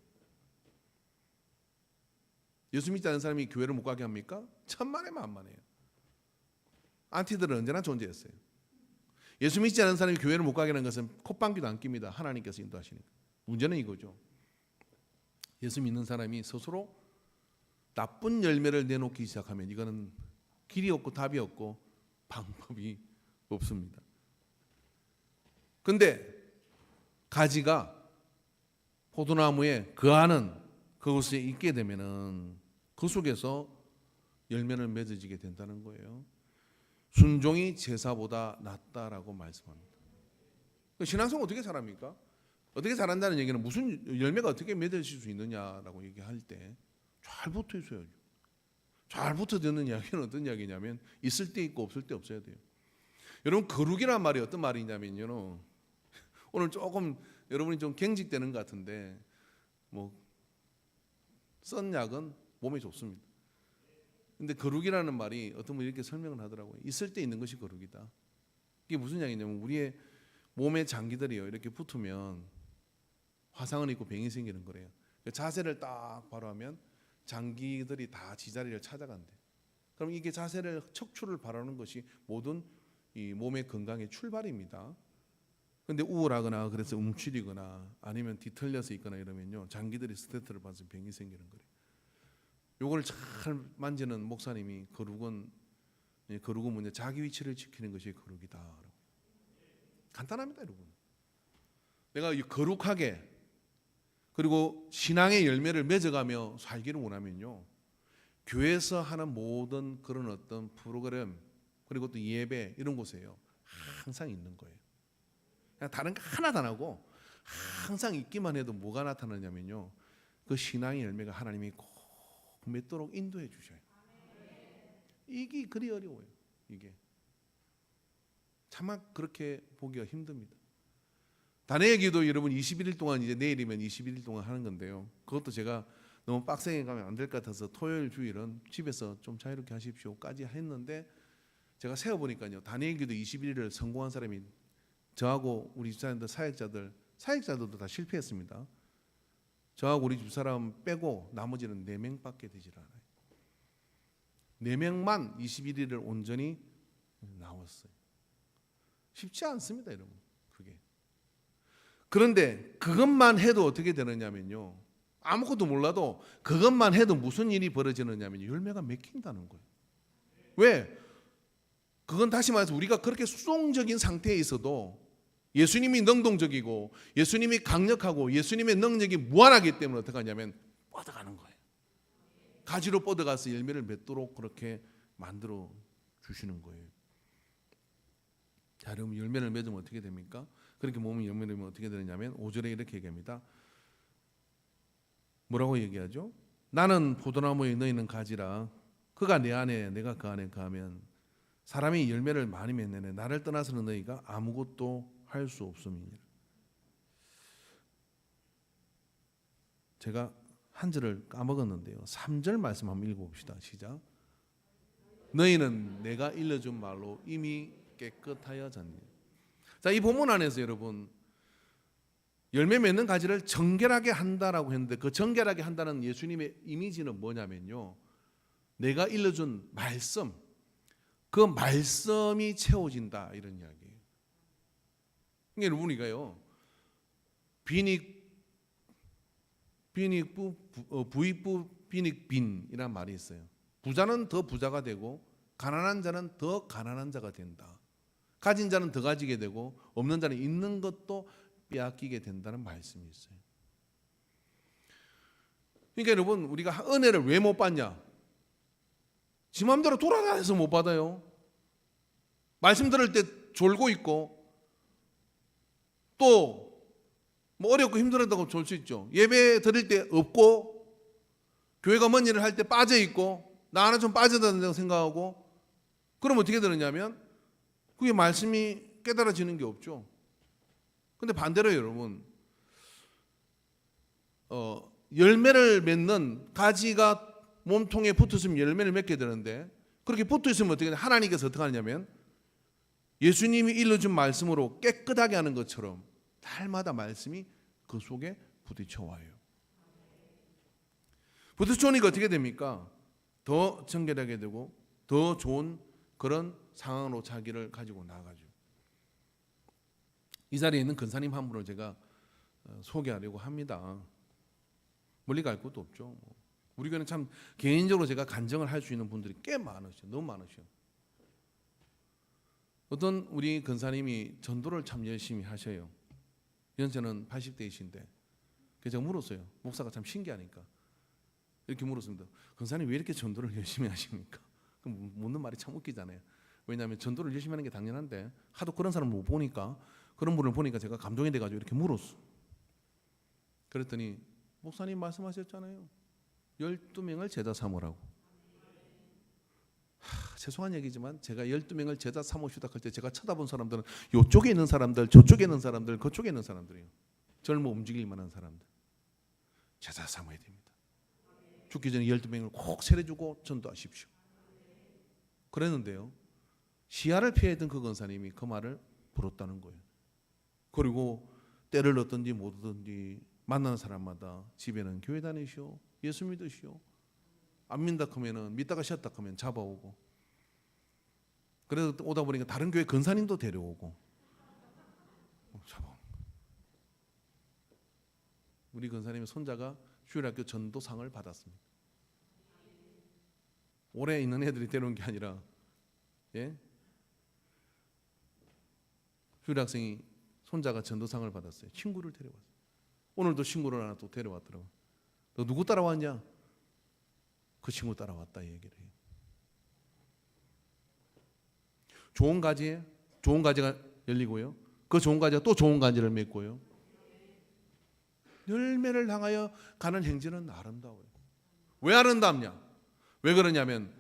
Speaker 1: 예수 믿지 않는 사람이 교회를 못 가게 합니까? 천만에 만만해요. 안티들은 언제나 존재했어요. 예수 믿지 않는 사람이 교회를 못 가게 하는 것은 콧방귀도 안 낍니다. 하나님께서 인도하시니까. 문제는 이거죠. 예수 믿는 사람이 스스로 나쁜 열매를 내놓기 시작하면 이거는 길이 없고 답이 없고 방법이 없습니다. 근데 가지가 포도나무에 거하는 그곳에 있게 되면은 그 속에서 열매를 맺어지게 된다는 거예요. 순종이 제사보다 낫다라고 말씀합니다. 신앙생활 어떻게 잘합니까? 어떻게 잘한다는 얘기는 무슨 열매가 어떻게 맺어질 수 있느냐라고 얘기할 때 잘 붙어 있어야죠. 잘 붙어 있는 이야기는 어떤 이야기냐면 있을 때 있고 없을 때 없어야 돼요. 여러분 거룩이란 말이 어떤 말이냐면요. 오늘 조금 여러분이 좀 경직되는 것 같은데 썬 약은 몸에 좋습니다. 근데 거룩이라는 말이 어떤 분이 이렇게 설명을 하더라고요. 있을 때 있는 것이 거룩이다. 이게 무슨 이야기냐면 우리의 몸의 장기들이요 이렇게 붙으면 화상을 입고 병이 생기는 거래요. 자세를 딱 바로 하면 장기들이 다 지자리를 찾아간대. 그럼 이게 자세를 척추를 바라는 것이 모든 이 몸의 건강의 출발입니다. 근데 우울하거나 그래서 움츠리거나 아니면 뒤틀려서 있거나 이러면요 장기들이 스트레스를 받아서 병이 생기는 거래요. 요걸 잘 만지는 목사님이 거룩은 뭐냐 자기 위치를 지키는 것이 거룩이다. 간단합니다, 여러분. 내가 거룩하게 그리고 신앙의 열매를 맺어가며 살기를 원하면요 교회에서 하는 모든 그런 어떤 프로그램 그리고 또 예배 이런 곳에요 항상 있는 거예요. 그냥 다른 거 하나도 안 하고 항상 있기만 해도 뭐가 나타나냐면요 그 신앙의 열매가 하나님이 꼭 맺도록 인도해 주셔요. 이게 그리 어려워요. 이게 차마 그렇게 보기가 힘듭니다. 단회의 기도 여러분 21일 동안 이제 내일이면 21일 동안 하는 건데요. 그것도 제가 너무 빡세게 가면 안 될 것 같아서 토요일 주일은 집에서 좀 자유롭게 하십시오까지 했는데 제가 세어보니까요. 단회의 기도 21일을 성공한 사람이 저하고 우리 집사람들 사역자들도 다 실패했습니다. 저하고 우리 집사람 빼고 나머지는 4명밖에 되질 않아요. 4명만 21일을 온전히 나왔어요. 쉽지 않습니다, 여러분. 그게. 그런데 그것만 해도 어떻게 되느냐면요. 아무것도 몰라도 그것만 해도 무슨 일이 벌어지느냐면 열매가 맺힌다는 거예요. 왜? 그건 다시 말해서 우리가 그렇게 수동적인 상태에 있어도 예수님이 능동적이고 예수님이 강력하고 예수님의 능력이 무한하기 때문에 어떻게 하냐면 뻗어가는 거예요. 가지로 뻗어가서 열매를 맺도록 그렇게 만들어 주시는 거예요. 자, 여러분 열매를 맺으면 어떻게 됩니까? 그렇게 몸이 열매를 맺으면 어떻게 되느냐면 5절에 이렇게 얘기합니다. 뭐라고 얘기하죠? 나는 포도나무에 너희는 가지라. 그가 내 안에 내가 그 안에 가면 사람이 열매를 많이 맺느니 나를 떠나서는 너희가 아무것도 할 수 없음이니라. 제가 한 절을 까먹었는데요. 3절 말씀 한번 읽어봅시다. 시작. 너희는 내가 일러준 말로 이미 깨끗하여 졌니. 자, 이 본문 안에서 여러분 열매 맺는 가지를 정결하게 한다라고 했는데 그 정결하게 한다는 예수님의 이미지는 뭐냐면요. 내가 일러준 말씀, 그 말씀이 채워진다 이런 이야기예요. 그러니까 여러분이가요 부익부 빈익빈이란 말이 있어요. 부자는 더 부자가 되고 가난한 자는 더 가난한 자가 된다. 가진 자는 더 가지게 되고 없는 자는 있는 것도 빼앗기게 된다는 말씀이 있어요. 그러니까 여러분 우리가 은혜를 왜 못 받냐? 지 마음대로 돌아다녀서 못 받아요. 말씀 들을 때 졸고 있고 또 뭐 어렵고 힘들었다고 졸 수 있죠. 예배 드릴 때 없고 교회가 뭔 일을 할 때 빠져 있고 나 하나 좀 빠져든다고 생각하고 그럼 어떻게 되느냐면 그게 말씀이 깨달아지는 게 없죠. 근데 반대로 여러분, 열매를 맺는 가지가 몸통에 붙었으면 열매를 맺게 되는데, 그렇게 붙어있으면 어떻게 되냐? 하나님께서 어떻게 하냐면 예수님이 일러준 말씀으로 깨끗하게 하는 것처럼 날마다 말씀이 그 속에 부딪혀와요. 부딪혀오니까 어떻게 됩니까? 더 정결하게 되고 더 좋은 그런 상황으로 자기를 가지고 나가죠. 이 자리에 있는 근사님 한 분을 제가 소개하려고 합니다. 멀리 갈 것도 없죠. 우리 교회는 참 개인적으로 제가 간증을 할 수 있는 분들이 꽤 많으셔. 너무 많으셔. 어떤 우리 근사님이 전도를 참 열심히 하셔요. 연세는 80대이신데 제가 물었어요. 목사가 참 신기하니까 이렇게 물었습니다. 근사님 왜 이렇게 전도를 열심히 하십니까? 그럼 묻는 말이 참 웃기잖아요. 왜냐하면 전도를 열심히 하는 게 당연한데 하도 그런 사람을 못 보니까, 그런 분을 보니까 제가 감동이 돼가지고 이렇게 물었어. 그랬더니 목사님 말씀하셨잖아요. 12명을 제자 삼으라고. 죄송한 얘기지만 제가 12명을 제자 삼으시다 할 때 제가 쳐다본 사람들은 이쪽에 있는 사람들, 저쪽에 있는 사람들, 그쪽에 있는 사람들이에요. 젊어 움직일 만한 사람들. 제자 삼아야 됩니다. 죽기 전에 12명을 꼭 세례주고 전도하십시오. 그랬는데요, 시야를 피하던 그 권사님이 그 말을 불었다는 거예요. 그리고 때를 얻든지 못 얻든지 만나는 사람마다 집에는 교회 다니시오, 예수 믿으시오, 안 믿다 하면은 믿다가 쉬었다 하면 잡아오고, 그래서 오다 보니까 다른 교회 권사님도 데려오고 잡아오고. 우리 권사님의 손자가 휴일학교 전도상을 받았습니다. 오래 있는 애들이 데려온 게 아니라, 예? 휴일학생이 손자가 전도상을 받았어요. 친구를 데려왔어요. 오늘도 친구를 하나 또 데려왔더라고요. 너 누구 따라왔냐? 그 친구 따라왔다 이 얘기를 해요. 좋은 가지에 좋은 가지가 열리고요, 그 좋은 가지가 또 좋은 가지를 맺고요, 열매를 향하여 가는 행진은 아름다워요. 왜 아름답냐? 왜 그러냐면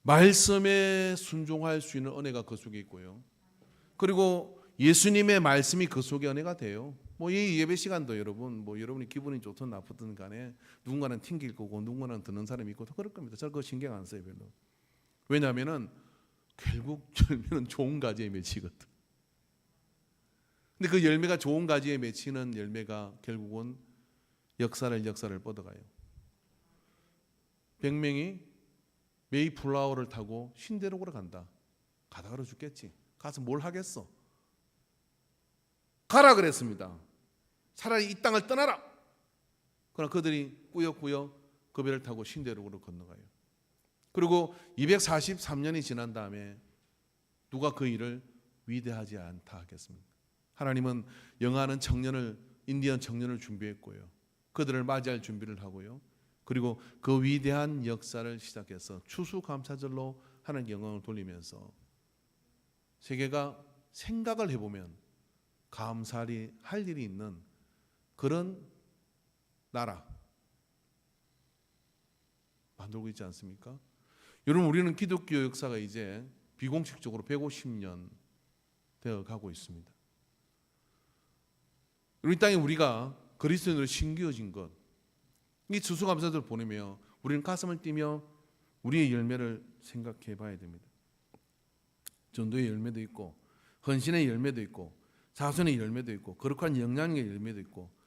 Speaker 1: 말씀에 순종할 수 있는 은혜가 그 속에 있고요, 그리고 예수님의 말씀이 그 속에 은혜가 돼요. 뭐 이 예배 시간도 여러분, 뭐 여러분이 기분이 좋든 나쁘든 간에 누군가는 튕길 거고 누군가는 듣는 사람이 있고 다 그럴 겁니다. 저 그거 신경 안 써요 별로. 왜냐하면은 결국 열매는 좋은 가지에 맺히거든. 근데 그 열매가 좋은 가지에 맺히는 열매가 결국은 역사를 뻗어가요. 100명이 메이플라워를 타고 신대륙으로 간다. 가다 그러 죽겠지. 가서 뭘 하겠어? 가라 그랬습니다. 차라리 이 땅을 떠나라. 그러나 그들이 꾸역꾸역 그 배를 타고 신대륙으로 건너가요. 그리고 243년이 지난 다음에 누가 그 일을 위대하지 않다 하겠습니까? 하나님은 영화하는 청년을, 인디언 청년을 준비했고요, 그들을 맞이할 준비를 하고요, 그리고 그 위대한 역사를 시작해서 추수감사절로 하나님께 영광을 돌리면서 세계가 생각을 해보면 감사히 할 일이 있는 그런 나라 만들고 있지 않습니까? 여러분, 우리는 기독교 역사가 이제 비공식적으로 150년 되어 가고 있습니다. 이 땅에 우리가 그리스도인으로 신기어진 것, 이 추수감사절을 보내며 우리는 가슴을 뛰며 우리의 열매를 생각해 봐야 됩니다. 전도의 열매도 있고, 헌신의 열매도 있고, 자선의 열매도 있고, 거룩한 영향의 열매도 있고,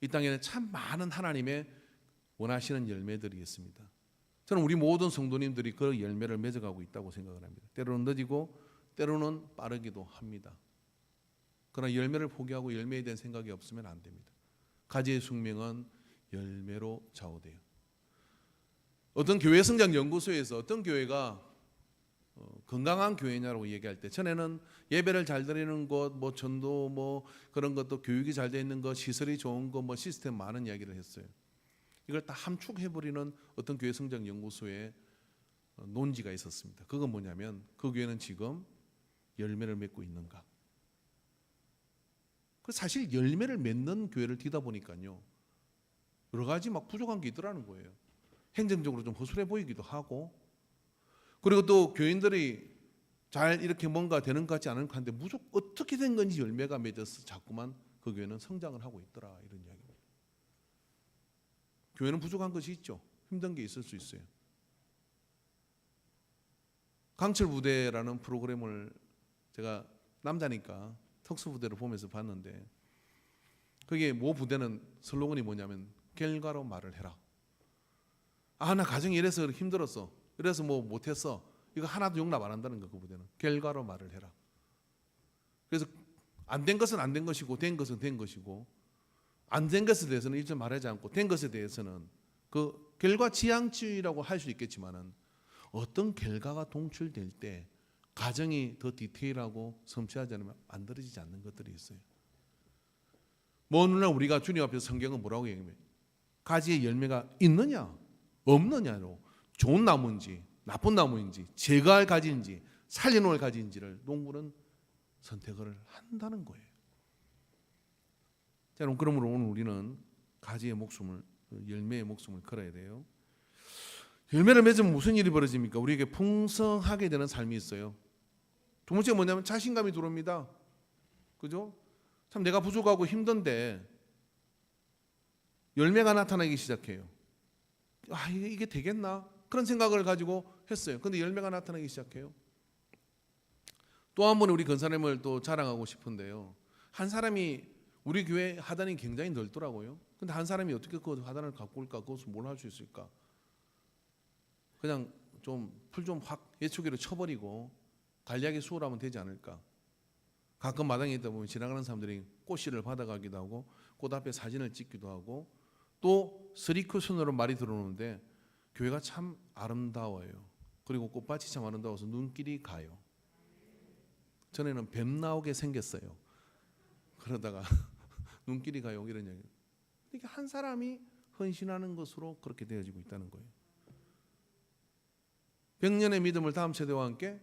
Speaker 1: 이 땅에는 참 많은 하나님의 원하시는 열매들이 있습니다. 저는 우리 모든 성도님들이 그 열매를 맺어가고 있다고 생각을 합니다. 때로는 늦이고 때로는 빠르기도 합니다. 그러나 열매를 포기하고 열매에 대한 생각이 없으면 안 됩니다. 가지의 숙명은 열매로 좌우돼요. 어떤 교회 성장 연구소에서 어떤 교회가 건강한 교회냐라고 얘기할 때, 전에는 예배를 잘 드리는 곳, 뭐 전도, 뭐 그런 것도 교육이 잘 돼 있는 것, 시설이 좋은 것, 뭐 시스템 많은 이야기를 했어요. 이걸 다 함축해버리는 어떤 교회 성장 연구소의 논지가 있었습니다. 그건 뭐냐면 그 교회는 지금 열매를 맺고 있는가. 사실 열매를 맺는 교회를 뒤다 보니까요, 여러 가지 막 부족한 게 있더라는 거예요. 행정적으로 좀 허술해 보이기도 하고, 그리고 또 교인들이 잘 이렇게 뭔가 되는 것 같지 않은 것 같은데 무조건 어떻게 된 건지 열매가 맺어서 자꾸만 그 교회는 성장을 하고 있더라, 이런 이야기입니다. 교회는 부족한 것이 있죠. 힘든 게 있을 수 있어요. 강철 부대라는 프로그램을 제가 남자니까 특수부대를 보면서 봤는데, 거기에 모 부대는 슬로건이 뭐냐면 결과로 말을 해라. 아, 나 가정이 이래서 힘들었어, 이래서 뭐 못했어, 이거 하나도 용납 안 한다는 거. 그 부대는 결과로 말을 해라. 그래서 안 된 것은 안 된 것이고 된 것은 된 것이고, 안 된 것에 대해서는 일절 말하지 않고 된 것에 대해서는 그 결과 지향주의라고 할 수 있겠지만은 어떤 결과가 동출될 때 가정이 더 디테일하고 섬세하지 않으면 만들어지지 않는 것들이 있어요. 뭐 오늘날 우리가 주님 앞에서 성경은 뭐라고 얘기해요? 가지에 열매가 있느냐 없느냐로, 좋은 나무인지 나쁜 나무인지 제거할 가지인지 살려놓을 가지인지를 농부는 선택을 한다는 거예요. 자, 그러므로 오늘 우리는 가지의 목숨을, 열매의 목숨을 걸어야 돼요. 열매를 맺으면 무슨 일이 벌어집니까? 우리에게 풍성하게 되는 삶이 있어요. 두 번째 뭐냐면 자신감이 들어옵니다. 그죠? 참 내가 부족하고 힘든데 열매가 나타나기 시작해요. 아, 이게 되겠나? 그런 생각을 가지고 했어요. 근데 열매가 나타나기 시작해요. 또 한 번 우리 권사님을 또 자랑하고 싶은데요. 한 사람이 우리 교회 하단이 굉장히 넓더라고요. 근데 한 사람이 어떻게 그 하단을 갖고 올까? 그것을 뭘 할 수 있을까? 그냥 좀 풀 좀 확 예초기로 쳐버리고 관리하기 수월하면 되지 않을까? 가끔 마당에 있다 보면 지나가는 사람들이 꽃씨를 받아가기도 하고 꽃 앞에 사진을 찍기도 하고, 또 스리크션으로 말이 들어오는데 교회가 참 아름다워요. 그리고 꽃밭이 참 아름다워서 눈길이 가요. 전에는 뱀 나오게 생겼어요. 그러다가 눈길이 가요, 이런 얘기. 이게 한 사람이 헌신하는 것으로 그렇게 되어지고 있다는 거예요. 100년의 믿음을 다음 세대와 함께,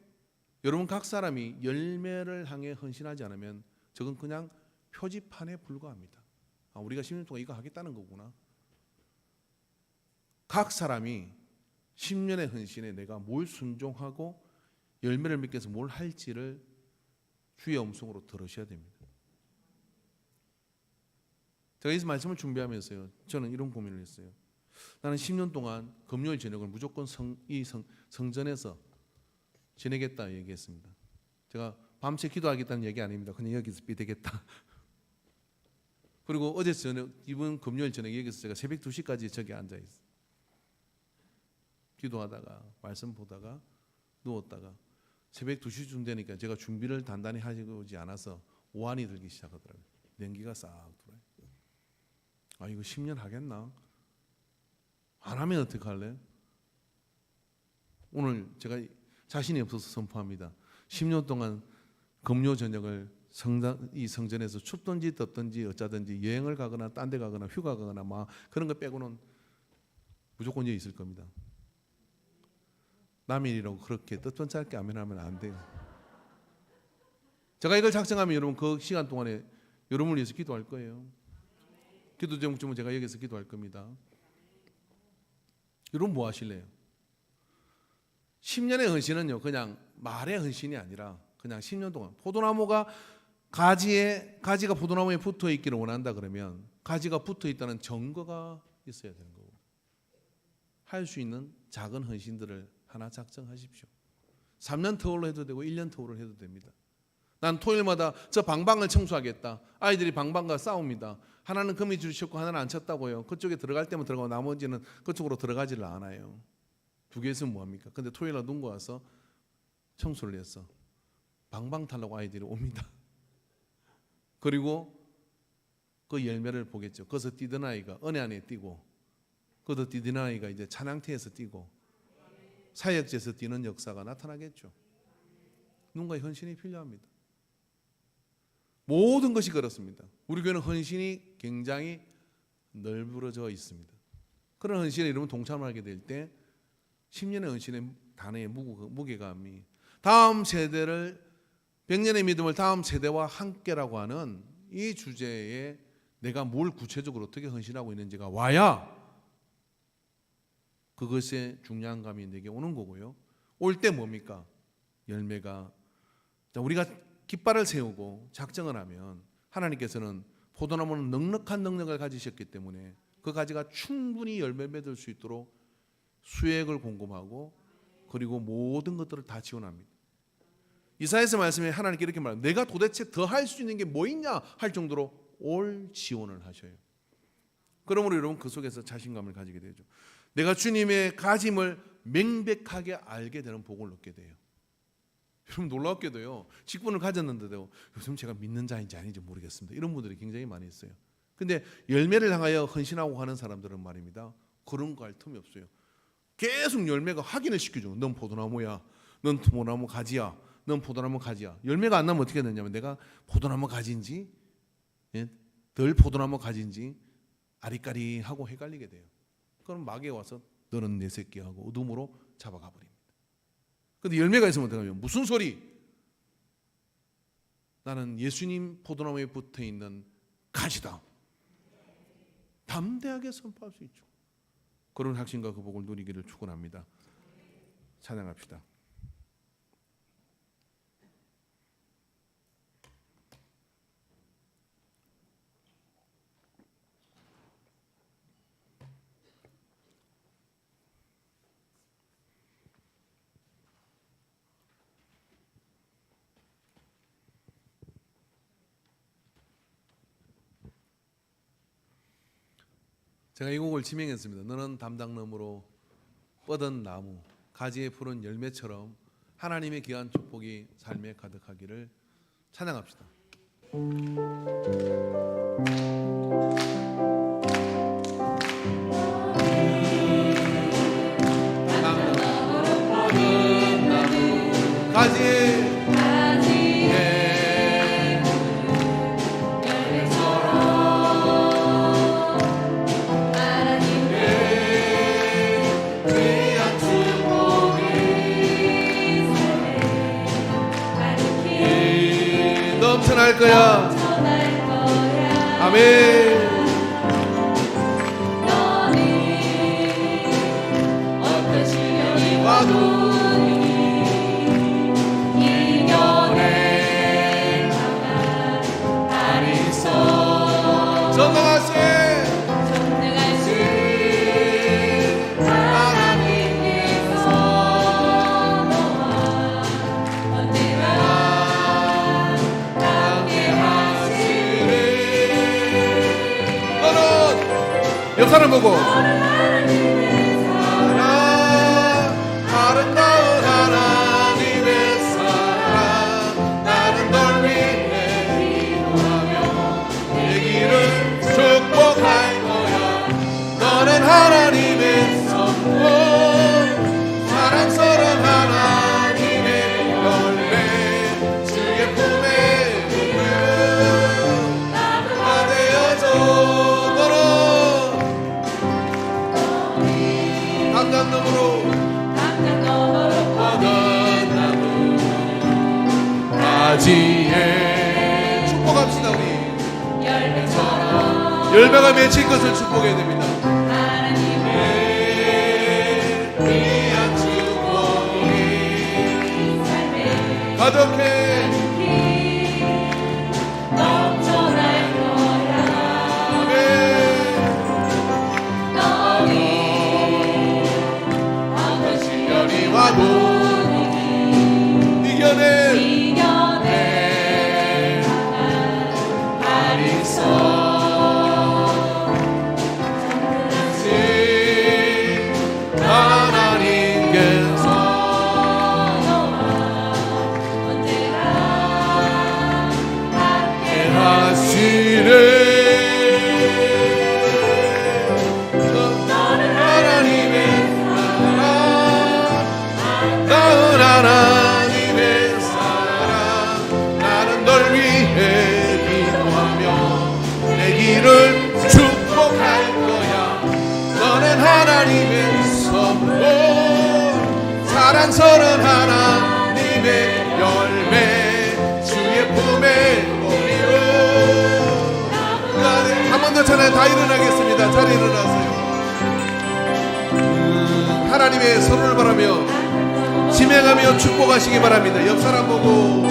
Speaker 1: 여러분 각 사람이 열매를 향해 헌신하지 않으면 저건 그냥 표지판에 불과합니다. 아, 우리가 10년 동안 이거 하겠다는 거구나. 각 사람이 10년의 헌신에 내가 뭘 순종하고 열매를 맺기 위해서 뭘 할지를 주의 음성으로 들으셔야 됩니다. 제가 이 말씀을 준비하면서요, 저는 이런 고민을 했어요. 나는 10년 동안 금요일 저녁을 무조건 성전에서 지내겠다 얘기했습니다. 제가 밤새 기도하겠다는 얘기 아닙니다. 그냥 여기서 삐되겠다. 그리고 어제 저녁, 이번 금요일 저녁 여기서 제가 새벽 2시까지 저기 앉아 있어요. 기도하다가 말씀 보다가 누웠다가 새벽 2시쯤 되니까 제가 준비를 단단히 하고 오지 않아서 오한이 들기 시작하더라고요. 냉기가 싹 들어요. 아, 이거 10년 하겠나? 안 하면 어떡할래? 오늘 제가 자신이 없어서 선포합니다. 10년 동안 금요 저녁을 이 성전에서 춥든지 덥든지 어쩌든지 여행을 가거나 딴 데 가거나 휴가 가거나 막 그런 거 빼고는 무조건 여기 있을 겁니다. 남의 일이라고 그렇게 뜻분찮게 아멘하면 안 돼요. 제가 이걸 작정하면 여러분 그 시간 동안에 여러분을 위해서 기도할 거예요. 기도 제목쯤은 제가 여기서 기도할 겁니다. 여러분 뭐 하실래요? 10년의 헌신은요, 그냥 말의 헌신이 아니라 그냥 10년 동안 포도나무가 가지가 포도나무에 붙어 있기를 원한다 그러면 가지가 붙어 있다는 증거가 있어야 되는 거고, 할 수 있는 작은 헌신들을 하나 작정하십시오. 3년 터울로 해도 되고 1년 터울을 해도 됩니다. 난 토요일마다 저 방방을 청소하겠다. 아이들이 방방과 싸웁니다. 하나는 금이 주셨고 하나는 안 쳤다고요. 그쪽에 들어갈 때만 들어가고 나머지는 그쪽으로 들어가지를 않아요. 두 개 있으면 뭐합니까? 근데 토요일날 누군가 와서 청소를 했어. 방방 타려고 아이들이 옵니다. 그리고 그 열매를 보겠죠. 거기서 뛰던 아이가 은혜 안에 뛰고, 거기서 뛰던 아이가 이제 찬양태에서 뛰고, 사역지에서 뛰는 역사가 나타나겠죠. 누군가의 헌신이 필요합니다. 모든 것이 그렇습니다. 우리 교회는 헌신이 굉장히 널브러져 있습니다. 그런 헌신에 여러분 동참하게 될 때 10년의 헌신의 단어의 무게감이 다음 세대를, 100년의 믿음을 다음 세대와 함께라고 하는 이 주제에 내가 뭘 구체적으로 어떻게 헌신하고 있는지가 와야 그것의 중요한 감이 내게 오는 거고요. 올 때 뭡니까? 열매가 자, 우리가 깃발을 세우고 작정을 하면 하나님께서는 포도나무는 넉넉한 능력을 가지셨기 때문에 그 가지가 충분히 열매 맺을 수 있도록 수액을 공급하고 그리고 모든 것들을 다 지원합니다. 이사야서 말씀에 하나님께 이렇게 말합니다. 내가 도대체 더 할 수 있는 게 뭐 있냐 할 정도로 올 지원을 하셔요. 그러므로 여러분 그 속에서 자신감을 가지게 되죠. 내가 주님의 가짐을 명백하게 알게 되는 복을 얻게 돼요. 여러분 놀랍게도요, 직분을 가졌는데도 요즘 제가 믿는 자인지 아닌지 모르겠습니다, 이런 분들이 굉장히 많이 있어요. 근데 열매를 향하여 헌신하고 하는 사람들은 말입니다, 그런 거 할 틈이 없어요. 계속 열매가 확인을 시켜줘. 넌 포도나무야, 넌 포도나무 가지야, 넌 포도나무 가지야. 열매가 안 나면 어떻게 되냐면 내가 포도나무 가지인지 덜 포도나무 가지인지 아리까리하고 헷갈리게 돼요. 그럼 마귀에 와서 너는 내 새끼하고 어둠으로 잡아가 버립니다. 근데 열매가 있으면 어떻게 하면 무슨 소리? 나는 예수님 포도나무에 붙어 있는 가지다. 담대하게 선포할 수 있죠. 그런 확신과 그 복을 누리기를 축원합니다. 찬양합시다. 제가 이 곡을 지명했습니다. 너는 담당나무로 뻗은 나무, 가지에 푸른 열매처럼 하나님의 귀한 축복이 삶에 가득하기를 찬양합시다. 가지에 넘쳐날 거야. 아멘. 너는 어떤 시련이 와도 이겨낼 날이 있어. 전능하신 하나님께서 너와 언제나 역사를 보고 아름다운 하나님의 사랑 나는 널 위해 기도하며 내 길을 축복할 거야. 너는 하나님의 선물 사랑스러운 하나님의 열매 주의 품에 누구 나 되어줘. 담당나무로 뻗은 나무 가지에 축복합시다. 우리 열매가 맺힐 것을 축복해야 됩니다. 하나님의 귀한 축복이 삶에 가득해 넘쳐날 거야. 와도 이겨낼 날이 있어. 하나님께서 언제나 함께 하시네. 하나님의 사랑 나는 널 위해 기도하며 내 길을 축복할 거야. 너는 하나님의 선물 사랑스러운 하나님의 열매 주의 품에 오리로. 한 번 더 전에 다 일어나겠습니다. 잘 일어나세요. 하나님의 선물을 바라며 지명하며 축복하시기 바랍니다. 옆 사람 보고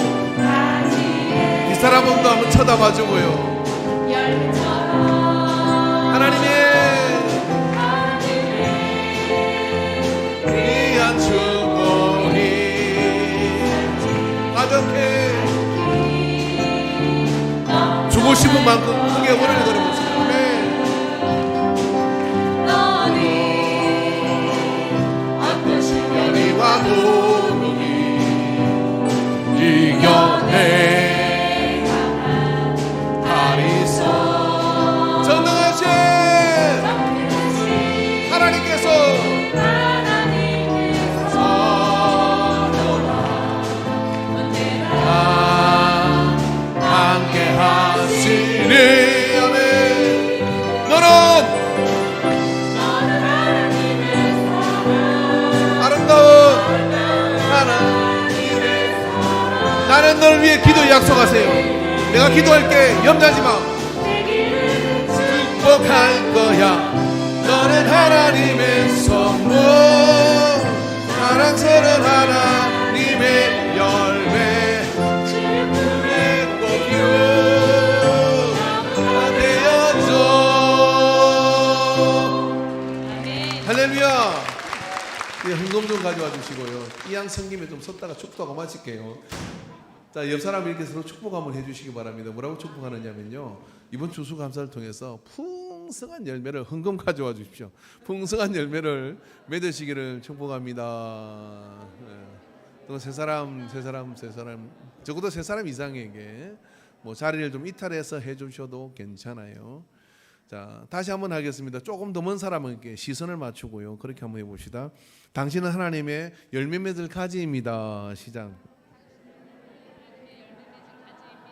Speaker 1: 집사람 몸도 한번 쳐다봐주고요. 하나님의 귀한 축복이 가득해. 주고 싶은 만큼 크게 원을 걸어보세요. 고독이 이겨내 다리서 전능하신 하나님께서 함께 하시니 아멘. 너는 나는 널 위해 기도 약속하세요. 내가 기도할게. 염려하지 마. 축복할 거야. 너는 하나님의 선물, 사랑스러운 하나님의 열매, 축복의 꽃이요 되어줘. 할렐루야. 흥금 좀 가져와 주시고요. 이양 성김에 좀 섰다가 축복하고 마칠게요. 자, 옆 사람 이렇게 서로 축복 한번 해주시기 바랍니다. 뭐라고 축복하느냐면요, 이번 추수감사를 통해서 풍성한 열매를 흥금 가져와 주십시오. 풍성한 열매를 맺으시기를 축복합니다. 또 세 사람 적어도 세 사람 이상에게 뭐 자리를 좀 이탈해서 해주셔도 괜찮아요. 자, 다시 한번 하겠습니다. 조금 더 먼 사람에게 시선을 맞추고요. 그렇게 한번 해봅시다. 당신은 하나님의 열매 맺을 가지입니다. 시작.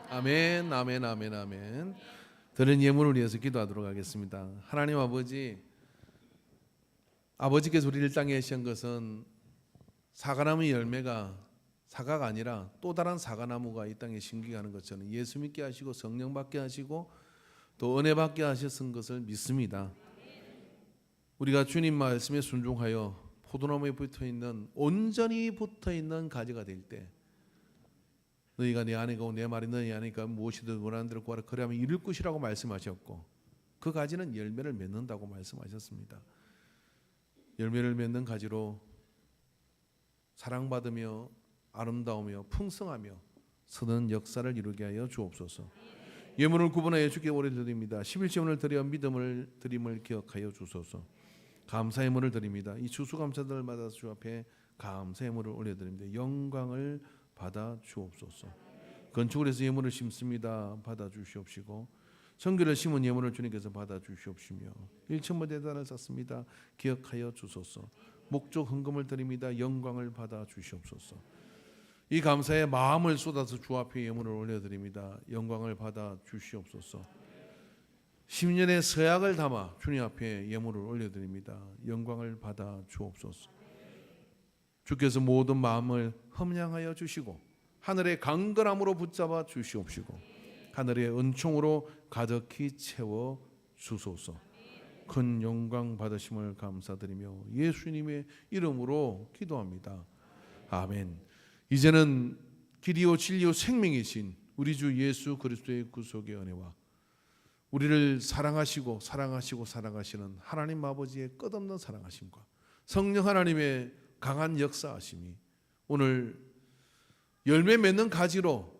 Speaker 1: 아멘, 아멘, 아멘, 아멘. 드린 예물을 위해서 기도하도록 하겠습니다. 하나님 아버지께서 우리를 땅에 하신 것은 사과나무 열매가 사과가 아니라 또 다른 사과나무가 이 땅에 심기가는 것처럼 예수 믿게 하시고 성령 받게 하시고 또 은혜 받게 하셨은 것을 믿습니다. 우리가 주님 말씀에 순종하여 포도나무에 붙어있는 온전히 붙어있는 가지가 될 때 너희가 내 안에 가고 내 말이 너희 안에 가면 무엇이든 원하는 대로 구하라 그리하면 이룰 것이라고 말씀하셨고 그 가지는 열매를 맺는다고 말씀하셨습니다. 열매를 맺는 가지로 사랑받으며 아름다우며 풍성하며 서는 역사를 이루게 하여 주옵소서. 예물을 구분하여 주께 올려드립니다. 11제물을 드려 믿음을 드림을 기억하여 주소서. 감사의 예물을 드립니다. 이 추수감사들을 받아서 주 앞에 감사의 예물을 올려드립니다. 영광을 받아 주옵소서. 건축을 해서 예물을 심습니다. 받아 주시옵시고 성교를 심은 예물을 주님께서 받아 주시옵시며 1천번 대단을 쌓습니다. 기억하여 주소서. 목적 헌금을 드립니다. 영광을 받아 주시옵소서. 이 감사의 마음을 쏟아서 주 앞에 예물을 올려드립니다. 영광을 받아 주시옵소서. 10년의 서약을 담아 주님 앞에 예물을 올려드립니다. 영광을 받아 주옵소서. 주께서 모든 마음을 험량하여 주시고 하늘의 강건함으로 붙잡아 주시옵시고 하늘의 은총으로 가득히 채워 주소서. 큰 영광 받으심을 감사드리며 예수님의 이름으로 기도합니다. 아멘. 이제는 길이요 진리요 생명이신 우리 주 예수 그리스도의 구속의 은혜와 우리를 사랑하시고 사랑하시는 하나님 아버지의 끝없는 사랑하심과 성령 하나님의 강한 역사하심이 오늘 열매 맺는 가지로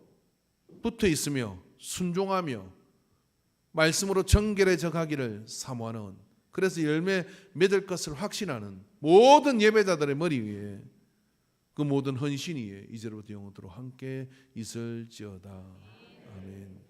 Speaker 1: 붙어 있으며 순종하며 말씀으로 정결해져 가기를 사모하는, 그래서 열매 맺을 것을 확신하는 모든 예배자들의 머리 위에 그 모든 헌신 위에 이제로부터 영원토록 함께 있을지어다. 아멘.